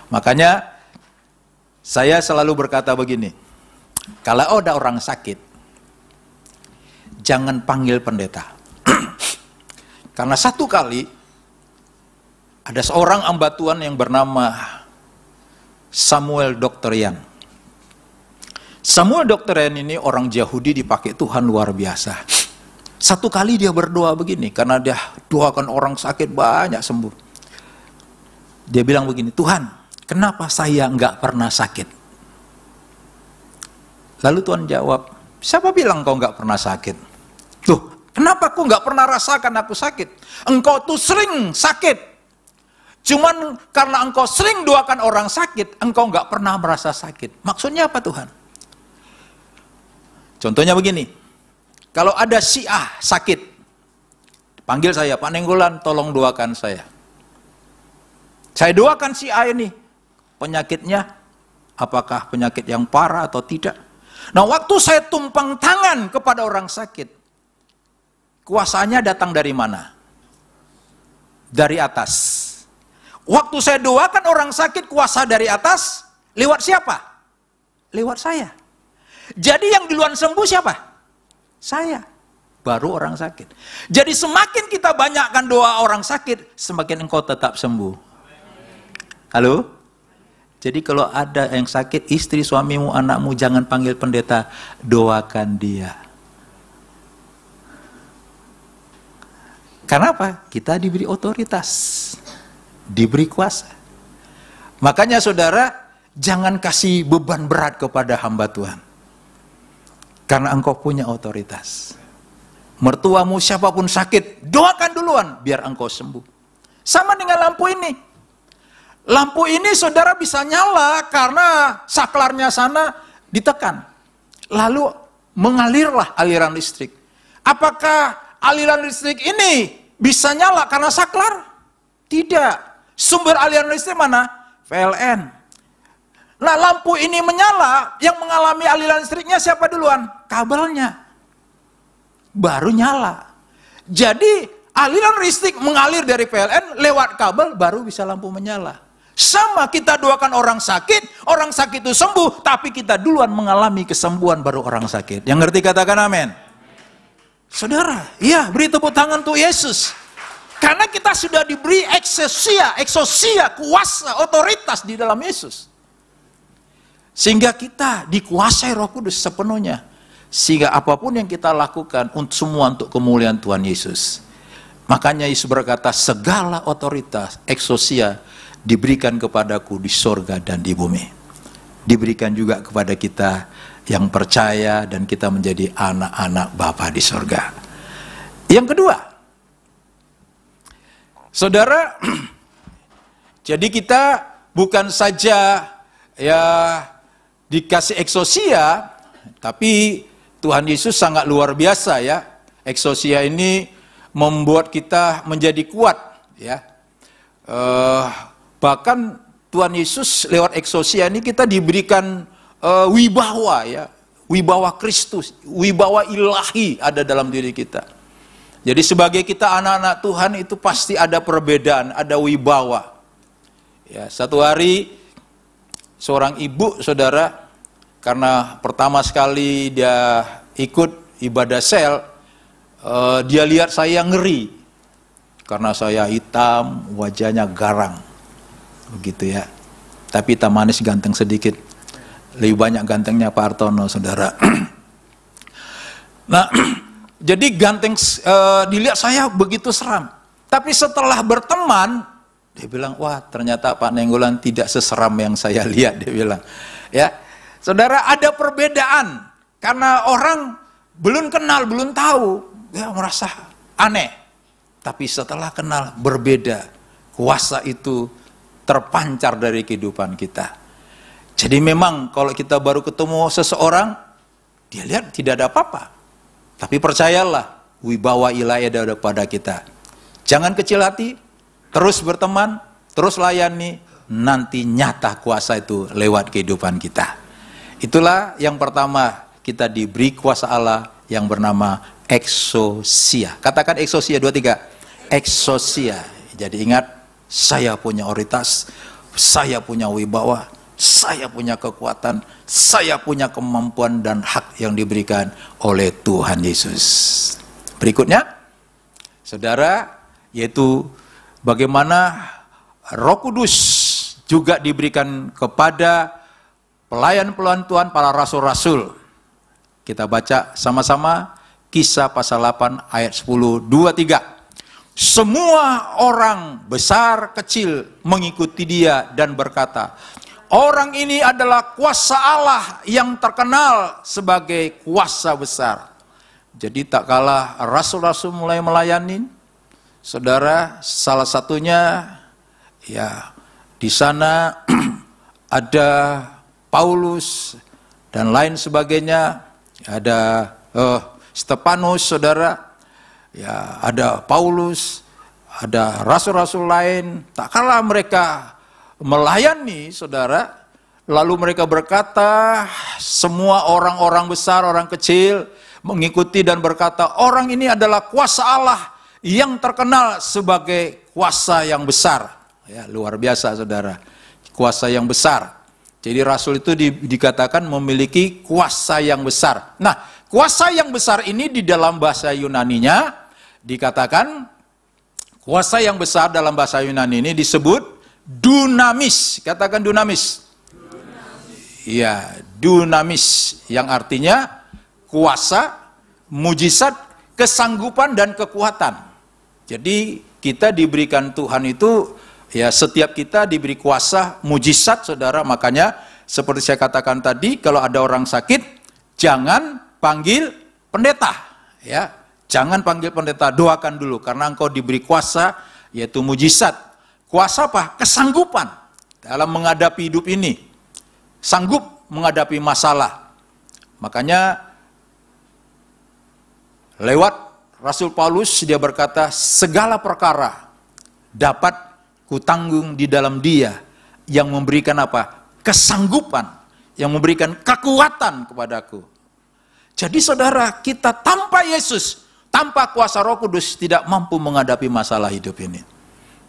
Makanya saya selalu berkata begini, kalau ada orang sakit, jangan panggil pendeta. Karena satu kali ada seorang hamba Tuhan yang bernama Samuel Dr. Yan. Samuel Dr. Yan ini orang Yahudi dipakai Tuhan luar biasa. Satu kali dia berdoa begini, karena dia doakan orang sakit banyak sembuh. Dia bilang begini, Tuhan, kenapa saya enggak pernah sakit? Lalu Tuhan jawab, siapa bilang kau nggak pernah sakit? Loh, kenapa aku nggak pernah rasakan aku sakit? Engkau tuh sering sakit. Cuman karena engkau sering doakan orang sakit, engkau nggak pernah merasa sakit. Maksudnya apa Tuhan? Contohnya begini, kalau ada si A sakit, panggil saya, Pak Nenggolan, tolong doakan saya. Saya doakan si A ini, penyakitnya, apakah penyakit yang parah atau tidak. Nah, waktu saya tumpang tangan kepada orang sakit, kuasanya datang dari mana? Dari atas. Waktu saya doakan orang sakit, kuasa dari atas, lewat siapa? Lewat saya. Jadi yang duluan sembuh siapa? Saya. Baru orang sakit. Jadi semakin kita banyakkan doa orang sakit, semakin engkau tetap sembuh. Halo? Jadi kalau ada yang sakit, istri, suamimu, anakmu, jangan panggil pendeta, doakan dia. Karena apa? Kita diberi otoritas, diberi kuasa. Makanya saudara, jangan kasih beban berat kepada hamba Tuhan. Karena engkau punya otoritas. Mertuamu siapapun sakit, doakan duluan, biar engkau sembuh. Sama dengan lampu ini. Lampu ini saudara bisa nyala karena saklarnya sana ditekan. Lalu mengalirlah aliran listrik. Apakah aliran listrik ini bisa nyala karena saklar? Tidak. Sumber aliran listrik mana? PLN. Nah, lampu ini menyala, yang mengalami aliran listriknya siapa duluan? Kabelnya. Baru nyala. Jadi aliran listrik mengalir dari PLN lewat kabel, baru bisa lampu menyala. Sama kita doakan orang sakit itu sembuh, tapi kita duluan mengalami kesembuhan baru orang sakit. Yang ngerti katakan amin. Saudara, iya, beri tepuk tangan untuk Yesus. Karena kita sudah diberi eksosia, kuasa, otoritas di dalam Yesus. Sehingga kita dikuasai Roh Kudus sepenuhnya. Sehingga apapun yang kita lakukan semua untuk kemuliaan Tuhan Yesus. Makanya Yesus berkata, segala otoritas, eksosia, diberikan kepadaku di sorga dan di bumi. Diberikan juga kepada kita yang percaya dan kita menjadi anak-anak Bapa di sorga. Yang kedua, saudara, jadi kita bukan saja ya dikasih eksosia, tapi Tuhan Yesus sangat luar biasa ya. Eksosia ini membuat kita menjadi kuat ya. Bahkan Tuhan Yesus lewat eksosia ini kita diberikan wibawa ya, wibawa Kristus, wibawa ilahi ada dalam diri kita. Jadi sebagai kita anak-anak Tuhan itu pasti ada perbedaan, ada wibawa. Ya, satu hari seorang ibu, saudara, karena pertama sekali dia ikut ibadah sel, dia lihat saya ngeri karena saya hitam, wajahnya garang. Begitu ya. Tapi hitam manis ganteng sedikit. Lebih banyak gantengnya Pak Artono, saudara. Nah, jadi ganteng, dilihat saya begitu seram. Tapi setelah berteman, dia bilang, wah ternyata Pak Nenggolan tidak seseram yang saya lihat, dia bilang. Ya, saudara, ada perbedaan. Karena orang belum kenal, belum tahu, dia merasa aneh. Tapi setelah kenal, berbeda. Kuasa itu terpancar dari kehidupan kita. Jadi memang kalau kita baru ketemu seseorang, dia lihat tidak ada apa-apa. Tapi percayalah, wibawa ilahi ada pada kita. Jangan kecil hati, terus berteman, terus layani, nanti nyata kuasa itu lewat kehidupan kita. Itulah yang pertama, kita diberi kuasa Allah yang bernama eksosia. Katakan eksosia, 2, 3. Eksosia. Jadi ingat, saya punya otoritas, saya punya wibawa, saya punya kekuatan, saya punya kemampuan dan hak yang diberikan oleh Tuhan Yesus. Berikutnya, saudara, yaitu bagaimana Roh Kudus juga diberikan kepada pelayan-pelayan Tuhan, para rasul-rasul. Kita baca sama-sama Kisah pasal 8 ayat 10, 2, 3. Semua orang besar kecil mengikuti dia dan berkata, Orang ini adalah kuasa Allah yang terkenal sebagai kuasa besar. Jadi tak kalah rasul-rasul mulai melayani, saudara, salah satunya ya di sana ada Paulus dan lain sebagainya, ada Stefanus, saudara, ya ada Paulus, ada rasul-rasul lain. Tak kalah mereka melayani, saudara, lalu mereka berkata, semua orang-orang besar, orang kecil mengikuti dan berkata, orang ini adalah kuasa Allah yang terkenal sebagai kuasa yang besar. Ya, luar biasa, saudara, kuasa yang besar. Jadi rasul itu dikatakan memiliki kuasa yang besar. Nah, kuasa yang besar ini di dalam bahasa Yunaninya dikatakan, kuasa yang besar dalam bahasa Yunani ini disebut dunamis. Katakan dunamis. Iya, dunamis, yang artinya kuasa, mujizat, kesanggupan dan kekuatan. Jadi kita diberikan Tuhan itu, ya setiap kita diberi kuasa, mujizat, saudara. Makanya seperti saya katakan tadi, kalau ada orang sakit, jangan panggil pendeta, ya. Jangan panggil pendeta, doakan dulu karena engkau diberi kuasa, yaitu mujizat. Kuasa apa? Kesanggupan dalam menghadapi hidup ini. Sanggup menghadapi masalah. Makanya lewat Rasul Paulus dia berkata, segala perkara dapat kutanggung di dalam Dia yang memberikan apa? Kesanggupan, yang memberikan kekuatan kepadaku. Jadi saudara, kita tanpa Yesus, tanpa kuasa Roh Kudus tidak mampu menghadapi masalah hidup ini.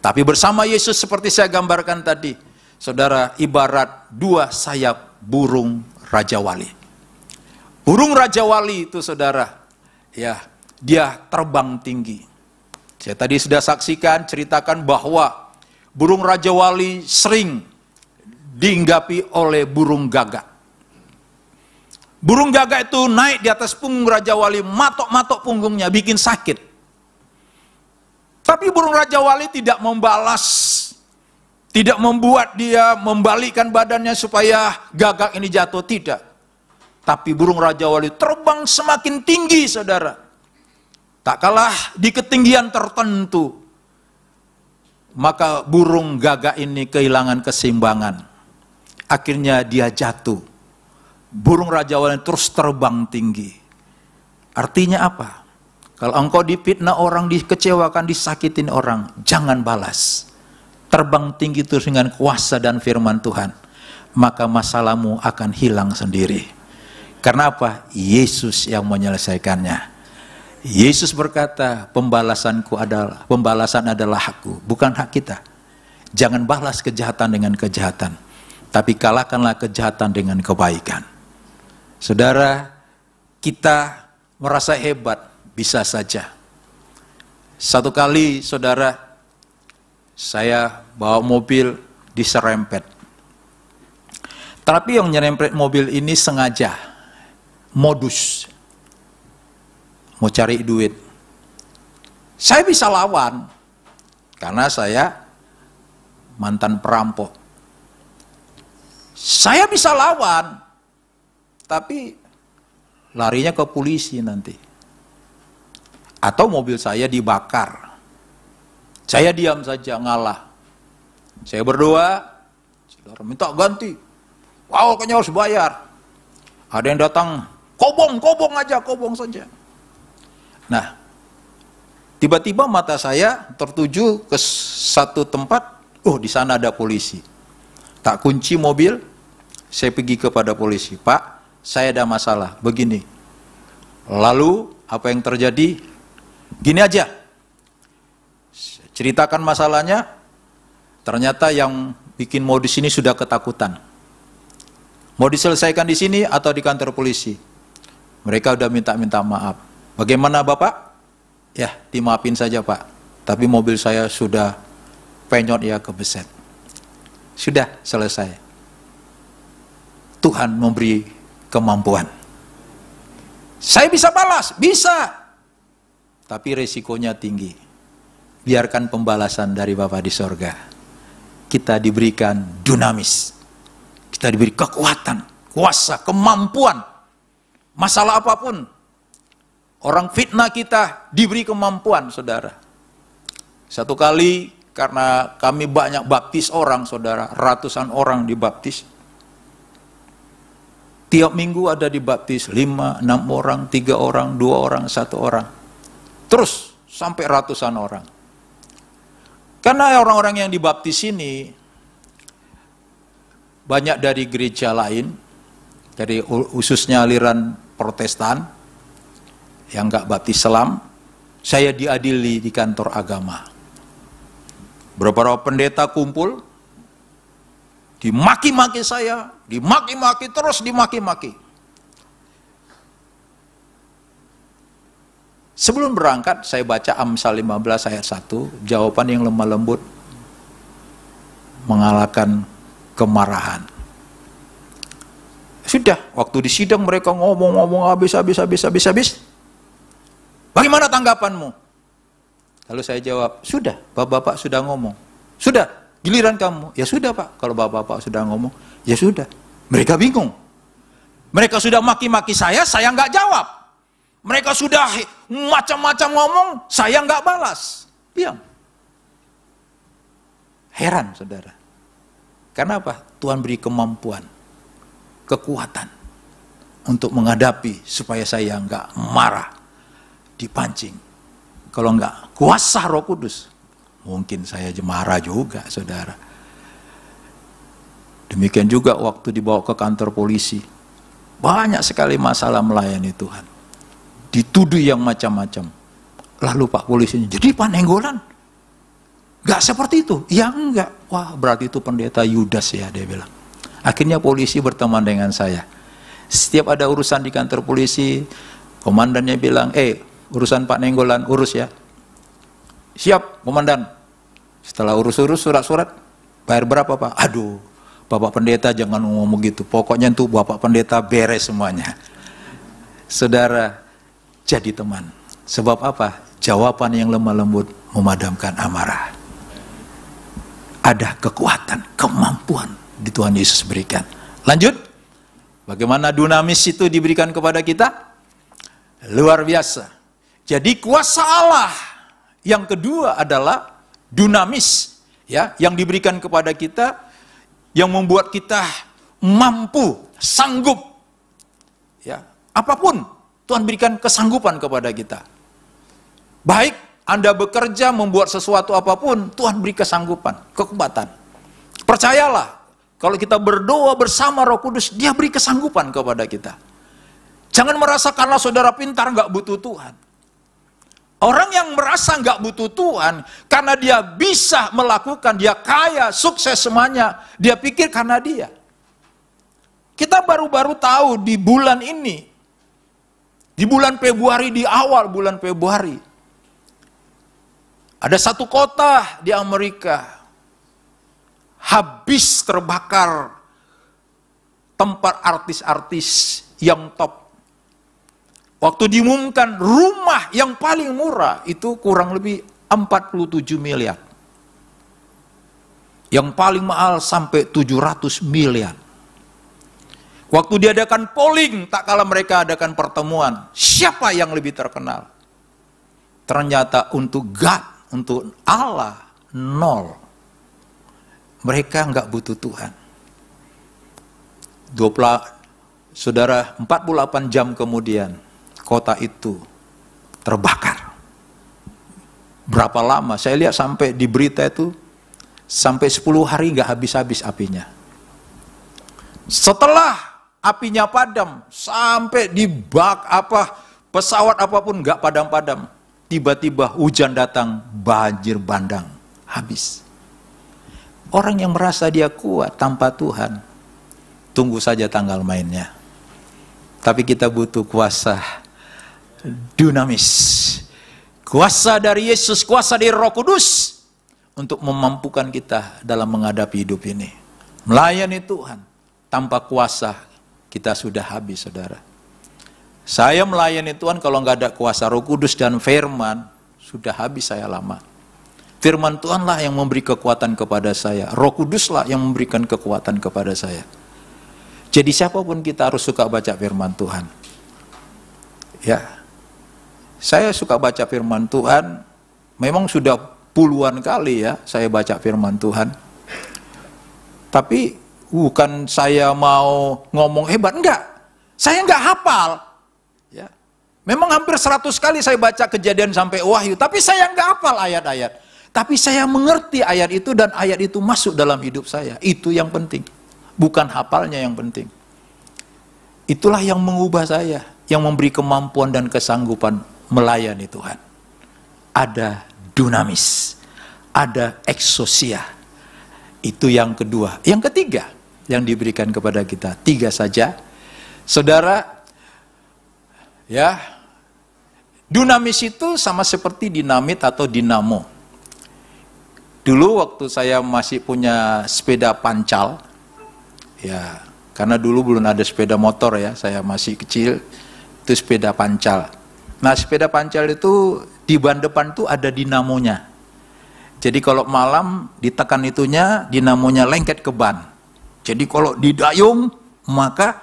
Tapi bersama Yesus seperti saya gambarkan tadi, saudara, ibarat dua sayap burung Raja Wali. Burung Raja Wali itu, saudara, ya, dia terbang tinggi. Saya tadi sudah saksikan, ceritakan bahwa burung Raja Wali sering dihinggapi oleh burung gagak. Burung gagak itu naik di atas punggung Raja Wali, matok-matok punggungnya, bikin sakit. Tapi burung Raja Wali tidak membalas, tidak membuat dia membalikkan badannya supaya gagak ini jatuh, tidak. Tapi burung Raja Wali terbang semakin tinggi, saudara. Tak kalah di ketinggian tertentu, maka burung gagak ini kehilangan keseimbangan. Akhirnya dia jatuh. Burung Raja Wali terus terbang tinggi. Artinya apa? Kalau engkau difitnah orang, dikecewakan, disakitin orang, jangan balas. Terbang tinggi terus dengan kuasa dan firman Tuhan. Maka masalahmu akan hilang sendiri. Karena apa? Yesus yang menyelesaikannya. Yesus berkata, pembalasan adalah hakku, bukan hak kita. Jangan balas kejahatan dengan kejahatan, tapi kalahkanlah kejahatan dengan kebaikan. Saudara, kita merasa hebat. Bisa saja. Satu kali, saudara, saya bawa mobil diserempet. Tapi yang nyerempet mobil ini sengaja, modus, mau cari duit. Saya bisa lawan, karena saya mantan perampok. Saya bisa lawan, tapi larinya ke polisi nanti. Atau mobil saya dibakar. Saya diam saja, ngalah. Saya berdoa, saudara minta ganti. Wow, kayaknya harus bayar. Ada yang datang, kobong saja. Nah, tiba-tiba mata saya tertuju ke satu tempat, di sana ada polisi. Tak kunci mobil, saya pergi kepada polisi. Pak, saya ada masalah, begini. Lalu, apa yang terjadi? Gini aja, ceritakan masalahnya. Ternyata yang bikin modus ini sudah ketakutan. Mau diselesaikan di sini atau di kantor polisi? Mereka udah minta maaf. Bagaimana Bapak? Ya, dimaafin saja Pak. Tapi mobil saya sudah penyot ya kebeset. Sudah selesai. Tuhan memberi kemampuan. Saya bisa balas, bisa. Tapi resikonya tinggi. Biarkan pembalasan dari Bapa di sorga. Kita diberikan dunamis. Kita diberi kekuatan, kuasa, kemampuan. Masalah apapun, orang fitnah kita diberi kemampuan, saudara. Satu kali, karena kami banyak baptis orang, saudara, ratusan orang dibaptis. Tiap minggu ada dibaptis 5, 6 orang, 3 orang, 2 orang, 1 orang. Terus sampai ratusan orang. Karena orang-orang yang dibaptis ini banyak dari gereja lain, dari khususnya aliran Protestan yang enggak baptis Islam, saya diadili di kantor agama. Beberapa pendeta kumpul, dimaki-maki saya, dimaki-maki, terus dimaki-maki. Sebelum berangkat, saya baca Amsal 15 ayat 1, jawaban yang lemah lembut mengalahkan kemarahan. Sudah, waktu di sidang mereka ngomong habis. Bagaimana tanggapanmu? Lalu saya jawab, sudah, bapak-bapak sudah ngomong. Sudah, giliran kamu. Ya sudah Pak, kalau bapak-bapak sudah ngomong, ya sudah. Mereka bingung. Mereka sudah maki-maki saya nggak jawab. Mereka sudah macam-macam ngomong, saya nggak balas. Diam. Heran, saudara. Karena apa? Tuhan beri kemampuan, kekuatan untuk menghadapi supaya saya nggak marah, dipancing. Kalau nggak kuasa Roh Kudus, mungkin saya marah juga, saudara. Demikian juga waktu dibawa ke kantor polisi, banyak sekali masalah melayani Tuhan. Dituduh yang macam-macam. Lalu Pak polisinya, jadi Pak Nenggolan nggak seperti itu? Ya enggak. Wah, berarti itu pendeta Yudas ya, dia bilang. Akhirnya polisi berteman dengan saya. Setiap ada urusan di kantor polisi, komandannya bilang, urusan Pak Nenggolan urus ya. Siap, komandan. Setelah urus-urus surat-surat, bayar berapa Pak? Aduh, Bapak Pendeta jangan ngomong gitu. Pokoknya itu Bapak Pendeta beres semuanya. Saudara, jadi teman. Sebab apa? Jawaban yang lemah lembut memadamkan amarah. Ada kekuatan, kemampuan di Tuhan Yesus berikan. Lanjut. Bagaimana dunamis itu diberikan kepada kita? Luar biasa. Jadi kuasa Allah yang kedua adalah dunamis, ya, yang diberikan kepada kita, yang membuat kita mampu, sanggup, ya, apapun Tuhan berikan kesanggupan kepada kita. Baik Anda bekerja, membuat sesuatu apapun, Tuhan beri kesanggupan, kekuatan. Percayalah, kalau kita berdoa bersama Roh Kudus, Dia beri kesanggupan kepada kita. Jangan merasa karena saudara pintar nggak butuh Tuhan. Orang yang merasa nggak butuh Tuhan, karena dia bisa melakukan, dia kaya, sukses semuanya, dia pikir karena dia. Kita baru-baru tahu di bulan ini, di bulan Februari, di awal bulan Februari, ada satu kota di Amerika, habis terbakar tempat artis-artis yang top. Waktu diumumkan rumah yang paling murah itu kurang lebih 47 miliar. Yang paling mahal sampai 700 miliar. Waktu diadakan polling, tak kala mereka adakan pertemuan, siapa yang lebih terkenal? Ternyata untuk God, untuk Allah, nol. Mereka nggak butuh Tuhan. Saudara, 48 jam kemudian, kota itu terbakar. Berapa lama? Saya lihat sampai di berita itu, sampai 10 hari nggak habis-habis apinya. Setelah apinya padam, sampai di bak pesawat apapun nggak padam-padam. Tiba-tiba hujan datang, banjir bandang, habis. Orang yang merasa dia kuat tanpa Tuhan, tunggu saja tanggal mainnya. Tapi kita butuh kuasa dunamis, kuasa dari Yesus, kuasa dari Roh Kudus, untuk memampukan kita dalam menghadapi hidup ini. Melayani Tuhan, tanpa kuasa kita sudah habis, saudara. Saya melayani Tuhan kalau nggak ada kuasa Roh Kudus dan firman, sudah habis saya lama. Firman Tuhanlah yang memberi kekuatan kepada saya. Roh Kuduslah yang memberikan kekuatan kepada saya. Jadi siapapun kita harus suka baca firman Tuhan. Ya, saya suka baca firman Tuhan. Memang sudah puluhan kali ya saya baca firman Tuhan. Tapi bukan saya mau ngomong hebat, enggak. Saya enggak hafal. Ya. Memang hampir 100 kali saya baca Kejadian sampai Wahyu, tapi saya enggak hafal ayat-ayat. Tapi saya mengerti ayat itu dan ayat itu masuk dalam hidup saya. Itu yang penting. Bukan hafalnya yang penting. Itulah yang mengubah saya, yang memberi kemampuan dan kesanggupan melayani Tuhan. Ada dunamis, ada eksosia. Itu yang kedua. Yang ketiga yang diberikan kepada kita, 3 saja. Saudara, ya, dunamis itu sama seperti dinamit atau dinamo. Dulu waktu saya masih punya sepeda pancal, ya, karena dulu belum ada sepeda motor ya, saya masih kecil, itu sepeda pancal. Nah, sepeda pancal itu di ban depan tuh ada dinamonya. Jadi kalau malam ditekan itunya, dinamonya lengket ke ban. Jadi kalau didayung, maka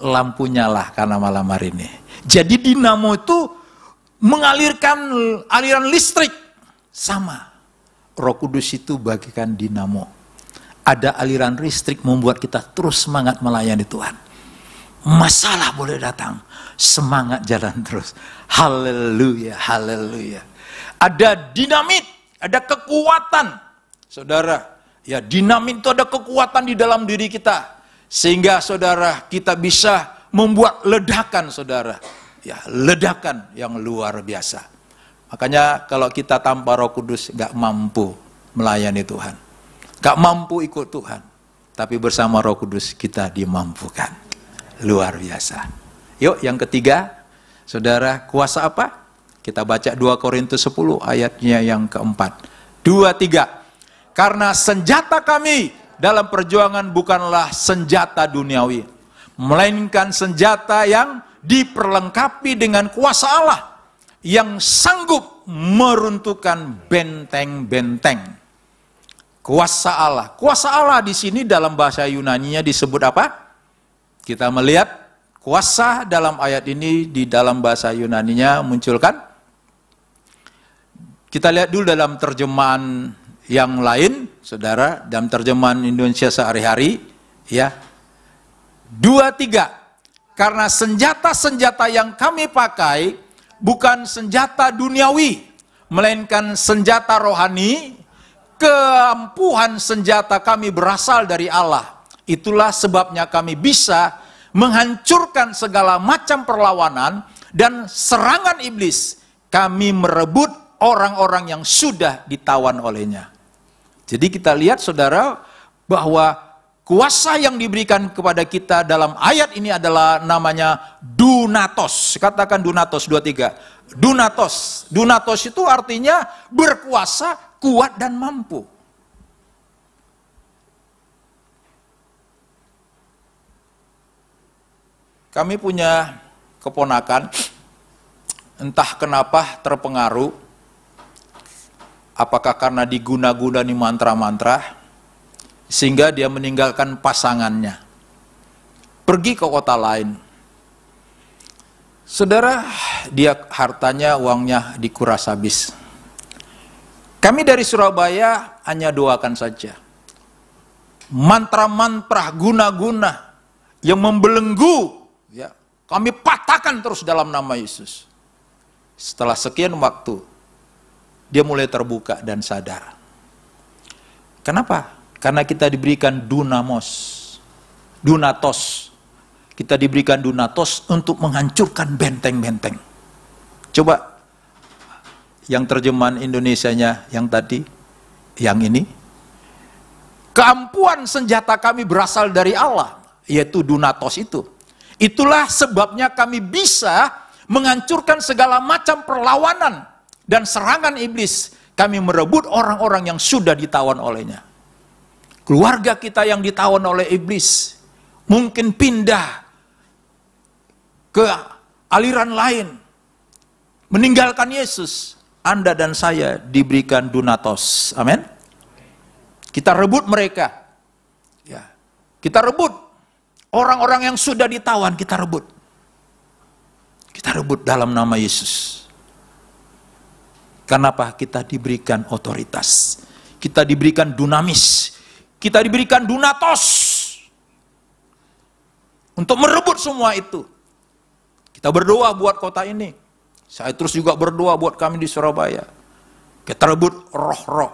lampu nyala karena malam hari ini. Jadi dinamo itu mengalirkan aliran listrik. Sama, Roh Kudus itu bagikan dinamo. Ada aliran listrik membuat kita terus semangat melayani Tuhan. Masalah boleh datang, semangat jalan terus. Haleluya, haleluya. Ada dinamit, ada kekuatan. Saudara, ya, dinamit itu ada kekuatan di dalam diri kita. Sehingga saudara, kita bisa membuat ledakan, saudara. Ya, ledakan yang luar biasa. Makanya kalau kita tanpa Roh Kudus gak mampu melayani Tuhan. Gak mampu ikut Tuhan. Tapi bersama Roh Kudus kita dimampukan. Luar biasa. Yuk, yang ketiga, saudara, kuasa apa? Kita baca 2 Korintus 10 ayatnya yang keempat. 2-3. Karena senjata kami dalam perjuangan bukanlah senjata duniawi, melainkan senjata yang diperlengkapi dengan kuasa Allah yang sanggup meruntuhkan benteng-benteng. Kuasa Allah. Kuasa Allah di sini dalam bahasa Yunaninya disebut apa? Kita melihat kuasa dalam ayat ini di dalam bahasa Yunaninya munculkan. Kita lihat dulu dalam terjemahan yang lain, saudara, dalam terjemahan Indonesia sehari-hari, ya. 2-3. Karena senjata-senjata yang kami pakai bukan senjata duniawi, melainkan senjata rohani. Keampuhan senjata kami berasal dari Allah. Itulah sebabnya kami bisa menghancurkan segala macam perlawanan dan serangan iblis. Kami merebut orang-orang yang sudah ditawan olehnya. Jadi kita lihat, saudara, bahwa kuasa yang diberikan kepada kita dalam ayat ini adalah namanya dunatos. Katakan dunatos, 2-3. Dunatos. Dunatos itu artinya berkuasa, kuat dan mampu. Kami punya keponakan, entah kenapa terpengaruh, apakah karena diguna-guna nih mantra-mantra, sehingga dia meninggalkan pasangannya, pergi ke kota lain. Saudara, dia hartanya, uangnya dikuras habis. Kami dari Surabaya hanya doakan saja. Mantra-mantra, guna-guna yang membelenggu, ya, kami patahkan terus dalam nama Yesus. Setelah sekian waktu, dia mulai terbuka dan sadar. Kenapa? Karena kita diberikan dunatos. Kita diberikan dunatos untuk menghancurkan benteng-benteng. Coba yang terjemahan Indonesianya yang tadi, yang ini. Keampuhan senjata kami berasal dari Allah, yaitu dunatos itu. Itulah sebabnya kami bisa menghancurkan segala macam perlawanan dan serangan iblis. Kami merebut orang-orang yang sudah ditawan olehnya. Keluarga kita yang ditawan oleh iblis mungkin pindah ke aliran lain, meninggalkan Yesus. Anda dan saya diberikan dunatos. Amin. Kita rebut mereka. Ya. Kita rebut Orang-orang yang sudah ditawan kita rebut. Kita rebut dalam nama Yesus. Kenapa? Kita diberikan otoritas. Kita diberikan dunamis. Kita diberikan dunatos. Untuk merebut semua itu. Kita berdoa buat kota ini. Saya terus juga berdoa buat kami di Surabaya. Kita rebut roh-roh.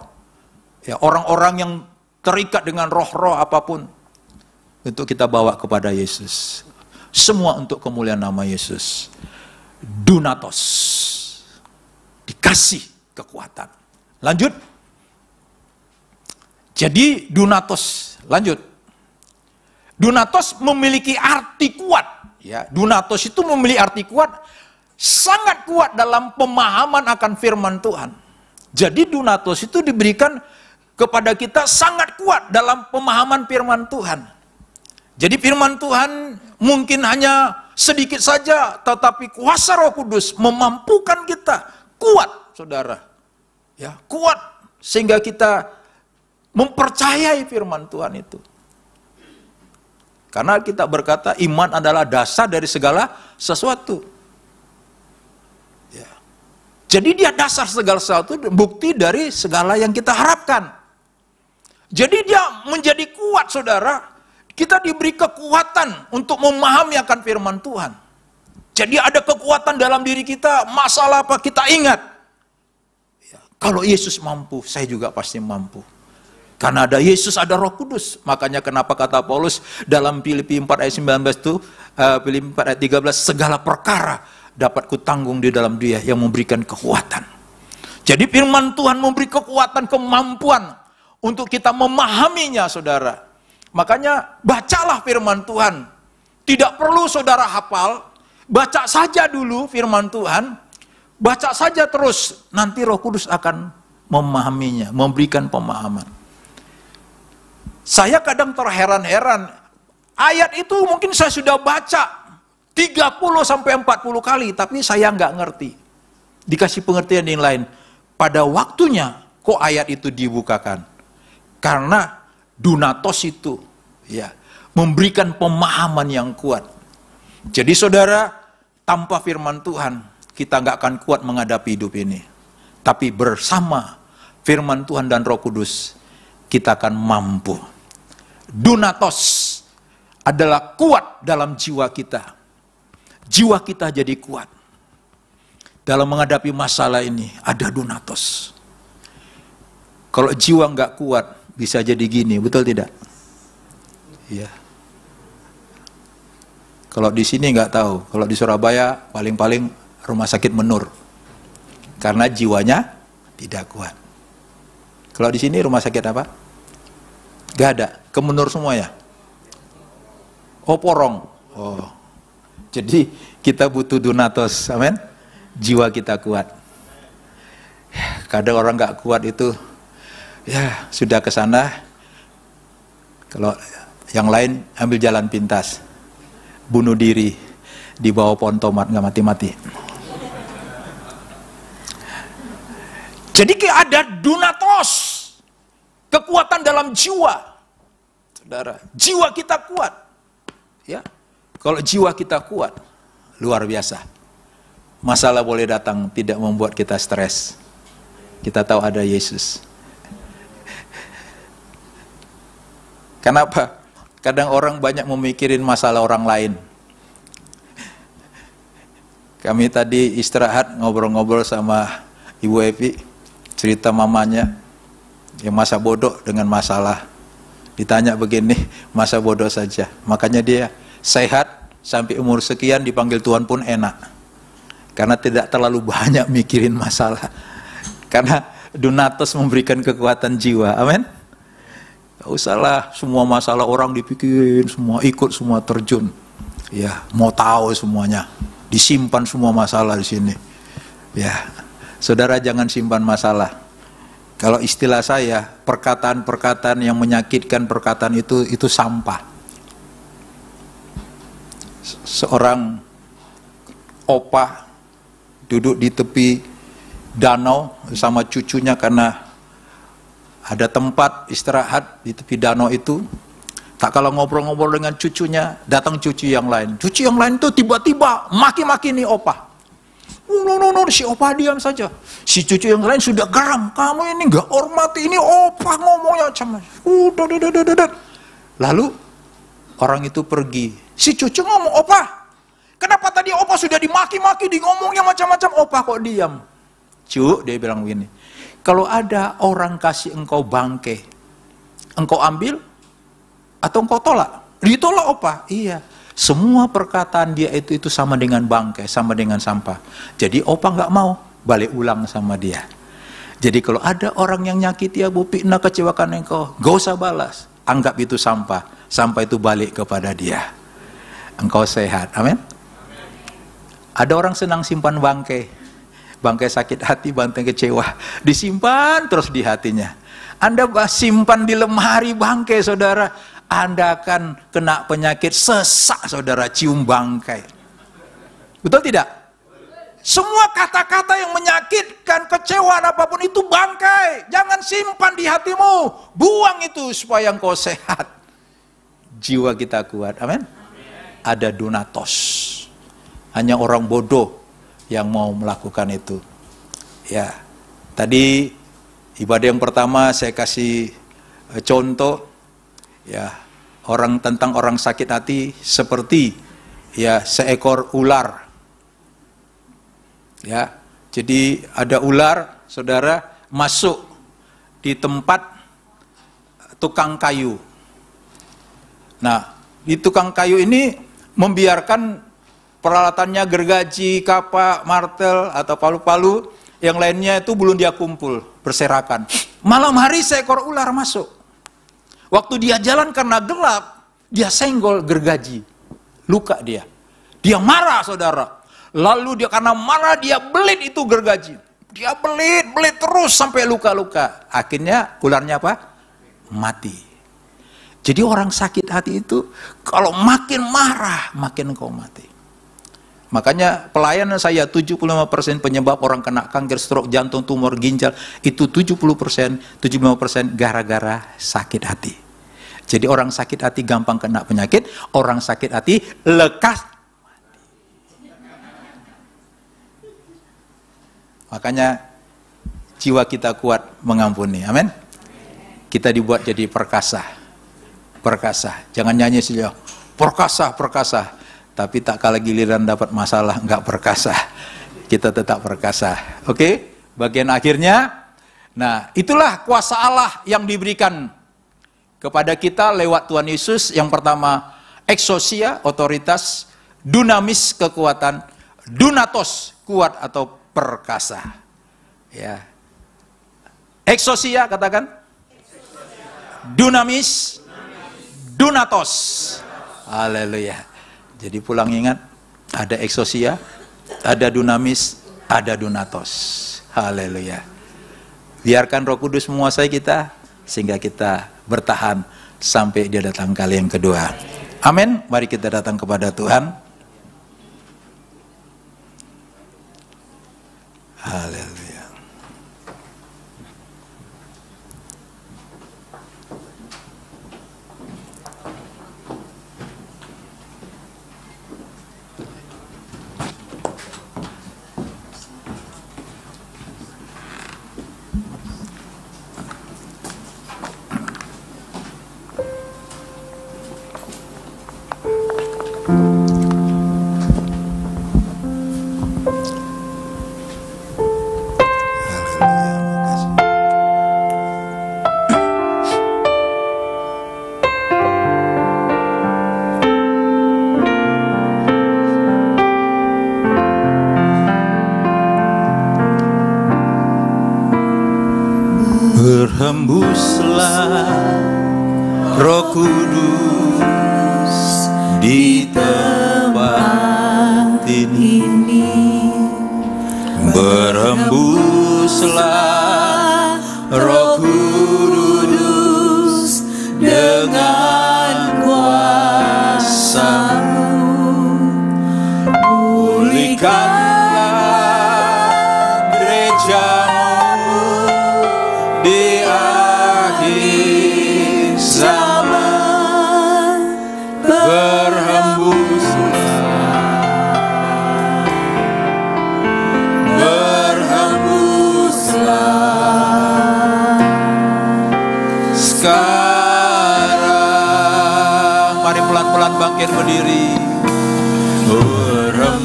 Ya, orang-orang yang terikat dengan roh-roh apapun. Untuk kita bawa kepada Yesus. Semua untuk kemuliaan nama Yesus. Dunatos. Dikasih kekuatan. Lanjut. Jadi dunatos. Lanjut. Dunatos memiliki arti kuat. Ya, dunatos itu memiliki arti kuat. Sangat kuat dalam pemahaman akan firman Tuhan. Jadi dunatos itu diberikan kepada kita sangat kuat dalam pemahaman firman Tuhan. Jadi firman Tuhan mungkin hanya sedikit saja, tetapi kuasa Roh Kudus memampukan kita kuat, saudara. Ya, kuat sehingga kita mempercayai firman Tuhan itu. Karena kita berkata iman adalah dasar dari segala sesuatu. Ya. Jadi dia dasar segala sesuatu, bukti dari segala yang kita harapkan. Jadi dia menjadi kuat, saudara. Kita diberi kekuatan untuk memahami akan firman Tuhan. Jadi ada kekuatan dalam diri kita, masalah apa kita ingat. Ya, kalau Yesus mampu, saya juga pasti mampu. Karena ada Yesus, ada Roh Kudus. Makanya kenapa kata Paulus dalam Filipi 4 ayat 19 itu, Filipi 4 ayat 13, segala perkara dapat kutanggung di dalam Dia yang memberikan kekuatan. Jadi firman Tuhan memberi kekuatan, kemampuan untuk kita memahaminya, saudara. Makanya bacalah firman Tuhan. Tidak perlu saudara hafal, baca saja dulu firman Tuhan. Baca saja terus, nanti Roh Kudus akan memahaminya, memberikan pemahaman. Saya kadang terheran-heran, ayat itu mungkin saya sudah baca 30 sampai 40 kali, tapi saya nggak ngerti. Dikasih pengertian yang lain. Pada waktunya kok ayat itu dibukakan. Karena dunatos itu ya memberikan pemahaman yang kuat. Jadi saudara, tanpa firman Tuhan kita nggak akan kuat menghadapi hidup ini. Tapi bersama firman Tuhan dan Roh Kudus kita akan mampu. Dunatos adalah kuat dalam jiwa kita. Jiwa kita jadi kuat. Dalam menghadapi masalah ini ada dunatos. Kalau jiwa nggak kuat bisa jadi gini, betul tidak? Iya. Kalau di sini nggak tahu, kalau di Surabaya paling-paling rumah sakit menur. Karena jiwanya tidak kuat. Kalau di sini rumah sakit apa? Gak ada, kemenur semua ya? Oh, porong. Oh. Jadi kita butuh dunatos, amin? Jiwa kita kuat. Kadang orang nggak kuat itu, ya sudah ke sana. Kalau yang lain ambil jalan pintas, bunuh diri di bawah pohon tomat, nggak mati-mati. Jadi ada dunatos, kekuatan dalam jiwa, saudara. Jiwa kita kuat, ya. Kalau jiwa kita kuat, luar biasa. Masalah boleh datang, tidak membuat kita stres. Kita tahu ada Yesus. Kenapa? Kadang orang banyak memikirin masalah orang lain. Kami tadi istirahat ngobrol-ngobrol sama Ibu Evi, cerita mamanya yang masa bodoh dengan masalah. Ditanya begini, masa bodoh saja. Makanya dia sehat sampai umur sekian dipanggil Tuhan pun enak. Karena tidak terlalu banyak mikirin masalah. Karena dunatos memberikan kekuatan jiwa. Amin. Gak usahlah semua masalah orang dipikirin, semua ikut, semua terjun. Ya, mau tahu semuanya. Disimpan semua masalah di sini. Ya, saudara jangan simpan masalah. Kalau istilah saya, perkataan-perkataan yang menyakitkan, perkataan itu sampah. Seorang opa duduk di tepi danau sama cucunya karena ada tempat istirahat di tepi danau itu. Tak kalah ngobrol-ngobrol dengan cucunya, datang cucu yang lain. Cucu yang lain tuh tiba-tiba maki-maki nih opa. Si opa diam saja. Si cucu yang lain sudah geram. Kamu ini nggak hormati, ini opa ngomongnya macam. Lalu orang itu pergi. Si cucu ngomong, opa, kenapa tadi opa sudah dimaki-maki, di ngomongnya macam-macam, opa kok diam? Cu, dia bilang begini, kalau ada orang kasih engkau bangkai, engkau ambil atau engkau tolak? Ditolak opa. Iya. Semua perkataan dia itu sama dengan bangkai, sama dengan sampah. Jadi opa nggak mau balik ulang sama dia. Jadi kalau ada orang yang nyakiti Abu, fitnah, kecewakan engkau, gak usah balas. Anggap itu sampah. Sampah itu balik kepada dia. Engkau sehat. Amin. Ada orang senang simpan bangkai. Bangkai sakit hati, bangkai kecewa. Disimpan terus di hatinya. Anda simpan di lemari bangkai, saudara, Anda akan kena penyakit sesak, saudara, cium bangkai. Betul tidak? Semua kata-kata yang menyakitkan, kecewaan apapun itu bangkai. Jangan simpan di hatimu. Buang itu supaya engkau sehat. Jiwa kita kuat. Amin. Ada dunatos. Hanya orang bodoh yang mau melakukan itu. Ya. Tadi ibadah yang pertama saya kasih contoh, ya, tentang orang sakit hati seperti, ya, seekor ular. Ya, jadi ada ular, saudara, masuk di tempat tukang kayu. Nah, di tukang kayu ini membiarkan peralatannya gergaji, kapak, martel, atau palu-palu, yang lainnya itu belum dia kumpul, berserakan. Malam hari seekor ular masuk. Waktu dia jalan karena gelap, dia senggol gergaji. Luka dia. Dia marah, saudara. Lalu dia karena marah, dia belit itu gergaji. Dia belit terus sampai luka-luka. Akhirnya ularnya apa? Mati. Jadi orang sakit hati itu, kalau makin marah, makin kau mati. Makanya pelayanan saya 75% penyebab orang kena kanker, stroke, jantung, tumor, ginjal, itu 75% gara-gara sakit hati. Jadi orang sakit hati gampang kena penyakit, orang sakit hati lekas mati. Makanya jiwa kita kuat mengampuni. Amin. Kita dibuat jadi perkasa. Perkasa. Jangan nyanyi saja. Perkasa, perkasa. Tapi tak kalah giliran dapat masalah enggak perkasa. Kita tetap perkasa. Oke? Bagian akhirnya, nah, itulah kuasa Allah yang diberikan kepada kita lewat Tuhan Yesus. Yang pertama, exousia, otoritas, dunamis, kekuatan, dunatos, kuat atau perkasa. Ya. Exousia, katakan. Dunamis, dunatos. Haleluya. Jadi pulang ingat, ada exousia, ada dunamis, ada dunatos. Haleluya. Biarkan Roh Kudus menguasai kita sehingga kita bertahan sampai dia datang kali yang kedua. Amin. Mari kita datang kepada Tuhan. Haleluya. Berhembuslah Roh Kudus di tempat ini. Berhembuslah Roh Kudus dengan kuasa-Mu. Pulihkanlah gereja-Mu di akhir zaman. sekarang. Mari pelan-pelan bangkit berdiri. Berembuslah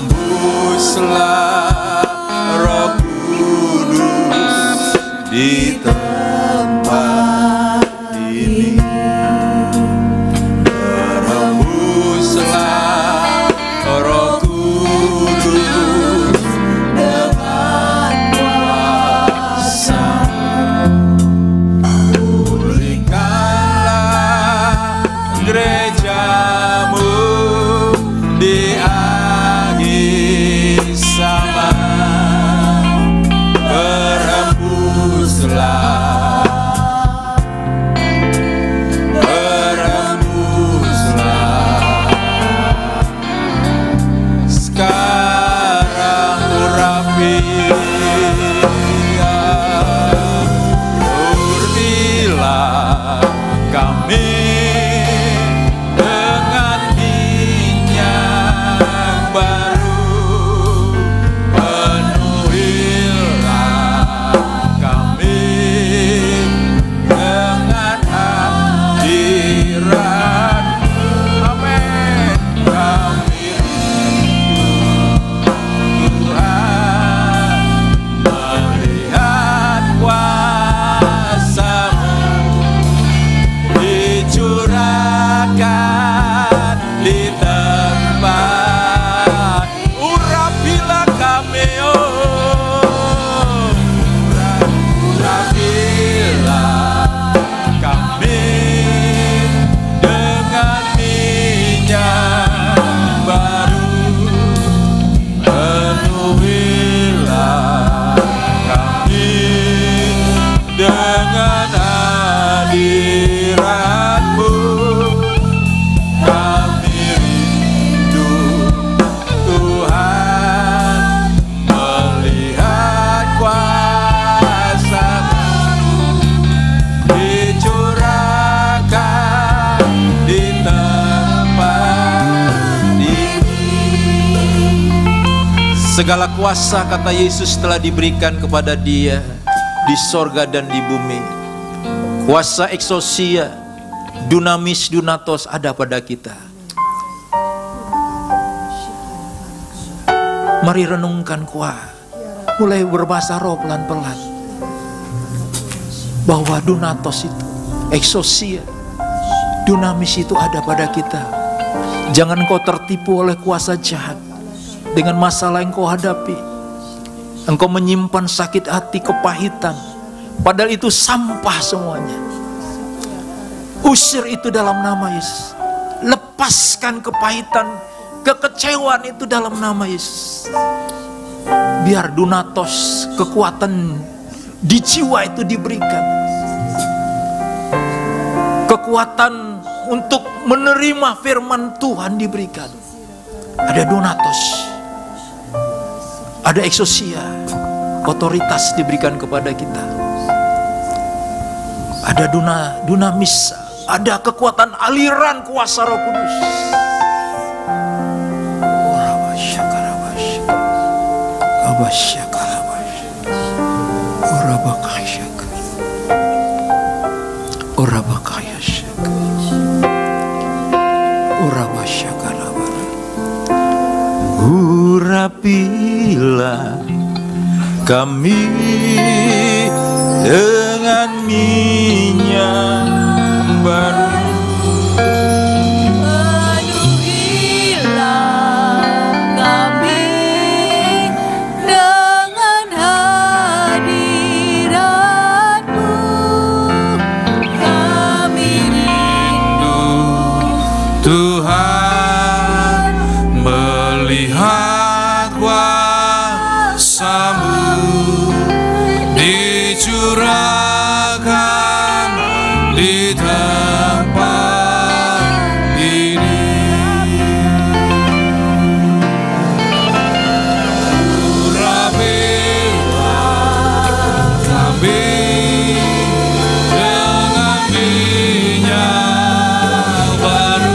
Roh Kudus di tempat ini. Berembuslah Roh Kudus dengan kuasa. Pulihkanlah gerejamu di akhir zaman. Berembuslah, berembuslah. Sekarang urapi, urnilah kami dengan minyak baru. Penuhilah kami dengan hadirat. Amin. Kami Tuhan melihat kuasa-Mu dicurahkan di tempat. Urapilah kami, oh, urapilah kami dengan minyak baru. Penuhilah kami dengan hadirat-Mu. Kami rindu Tuhan melihat kuasa-Mu dicurahkan di tempat ini. Segala kuasa, kata Yesus, telah diberikan kepada Dia di sorga dan di bumi. Kuasa eksosia, dunamis, dunatos ada pada kita. Mari renungkan mulai berbahasa roh pelan-pelan, bahwa dunatos itu, eksosia, dunamis itu ada pada kita. Jangan kau tertipu oleh kuasa jahat dengan masalah yang kau hadapi. Engkau menyimpan sakit hati, kepahitan, padahal itu sampah semuanya. Usir itu dalam nama Yesus. Lepaskan kepahitan, kekecewaan itu dalam nama Yesus. Biar dunatos, kekuatan di jiwa itu diberikan. Kekuatan untuk menerima firman Tuhan diberikan. Ada dunatos, ada eksosia, otoritas diberikan kepada kita. Ada dunamis, ada kekuatan aliran kuasa Roh Kudus. Urapilah kami dengan minyak baru. Tuhan melihat kuasa-Mu dicurahkan di tempat ini. Urapilah kami dengan minyak baru.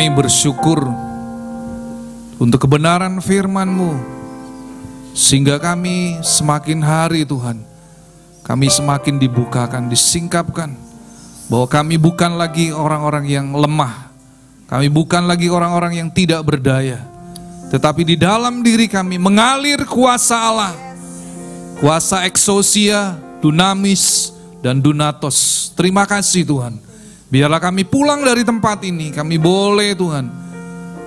Kami bersyukur untuk kebenaran firman-Mu, sehingga kami semakin hari Tuhan, kami semakin dibukakan, disingkapkan, bahwa kami bukan lagi orang-orang yang lemah, kami bukan lagi orang-orang yang tidak berdaya, tetapi di dalam diri kami mengalir kuasa Allah, kuasa eksosia, dunamis, dan dunatos. Terima kasih Tuhan. Biarlah kami pulang dari tempat ini, kami boleh Tuhan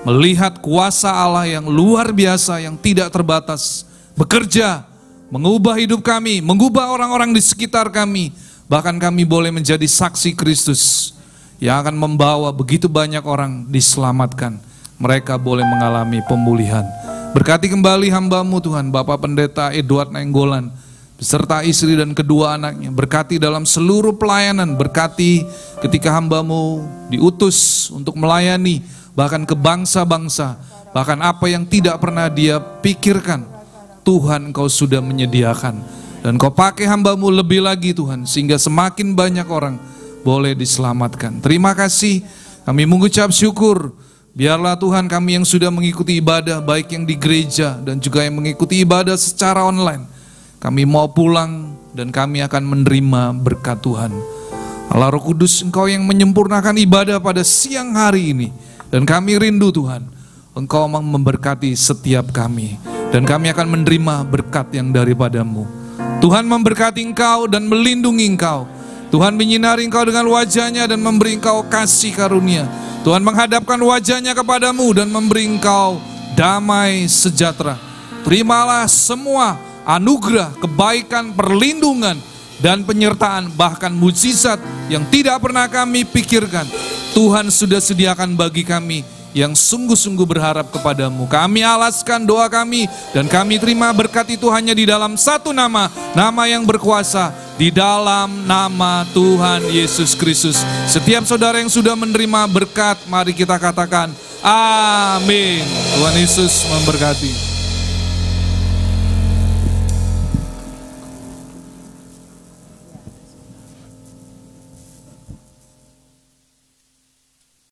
melihat kuasa Allah yang luar biasa, yang tidak terbatas, bekerja, mengubah hidup kami, mengubah orang-orang di sekitar kami. Bahkan kami boleh menjadi saksi Kristus yang akan membawa begitu banyak orang diselamatkan. Mereka boleh mengalami pemulihan. Berkati kembali hamba-Mu Tuhan, Bapak Pendeta Edward Nainggolan, beserta istri dan kedua anaknya. Berkati dalam seluruh pelayanan, berkati ketika hamba-Mu diutus untuk melayani, bahkan ke bangsa-bangsa, bahkan apa yang tidak pernah dia pikirkan, Tuhan Engkau sudah menyediakan. Dan Kau pakai hamba-Mu lebih lagi Tuhan, sehingga semakin banyak orang boleh diselamatkan. Terima kasih, kami mengucap syukur. Biarlah Tuhan kami yang sudah mengikuti ibadah, baik yang di gereja dan juga yang mengikuti ibadah secara online, kami mau pulang dan kami akan menerima berkat Tuhan. Allah Roh Kudus, Engkau yang menyempurnakan ibadah pada siang hari ini. Dan kami rindu Tuhan, Engkau memberkati setiap kami. Dan kami akan menerima berkat yang daripada-Mu. Tuhan memberkati Engkau dan melindungi Engkau. Tuhan menyinari Engkau dengan wajah-Nya dan memberi Engkau kasih karunia. Tuhan menghadapkan wajah-Nya kepadamu dan memberi Engkau damai sejahtera. Terimalah semua anugerah, kebaikan, perlindungan, dan penyertaan, bahkan mujizat yang tidak pernah kami pikirkan. Tuhan sudah sediakan bagi kami yang sungguh-sungguh berharap kepadamu. Kami alaskan doa kami dan kami terima berkat itu hanya di dalam satu nama, nama yang berkuasa, di dalam nama Tuhan Yesus Kristus. Setiap saudara yang sudah menerima berkat, mari kita katakan amin. Tuhan Yesus memberkati.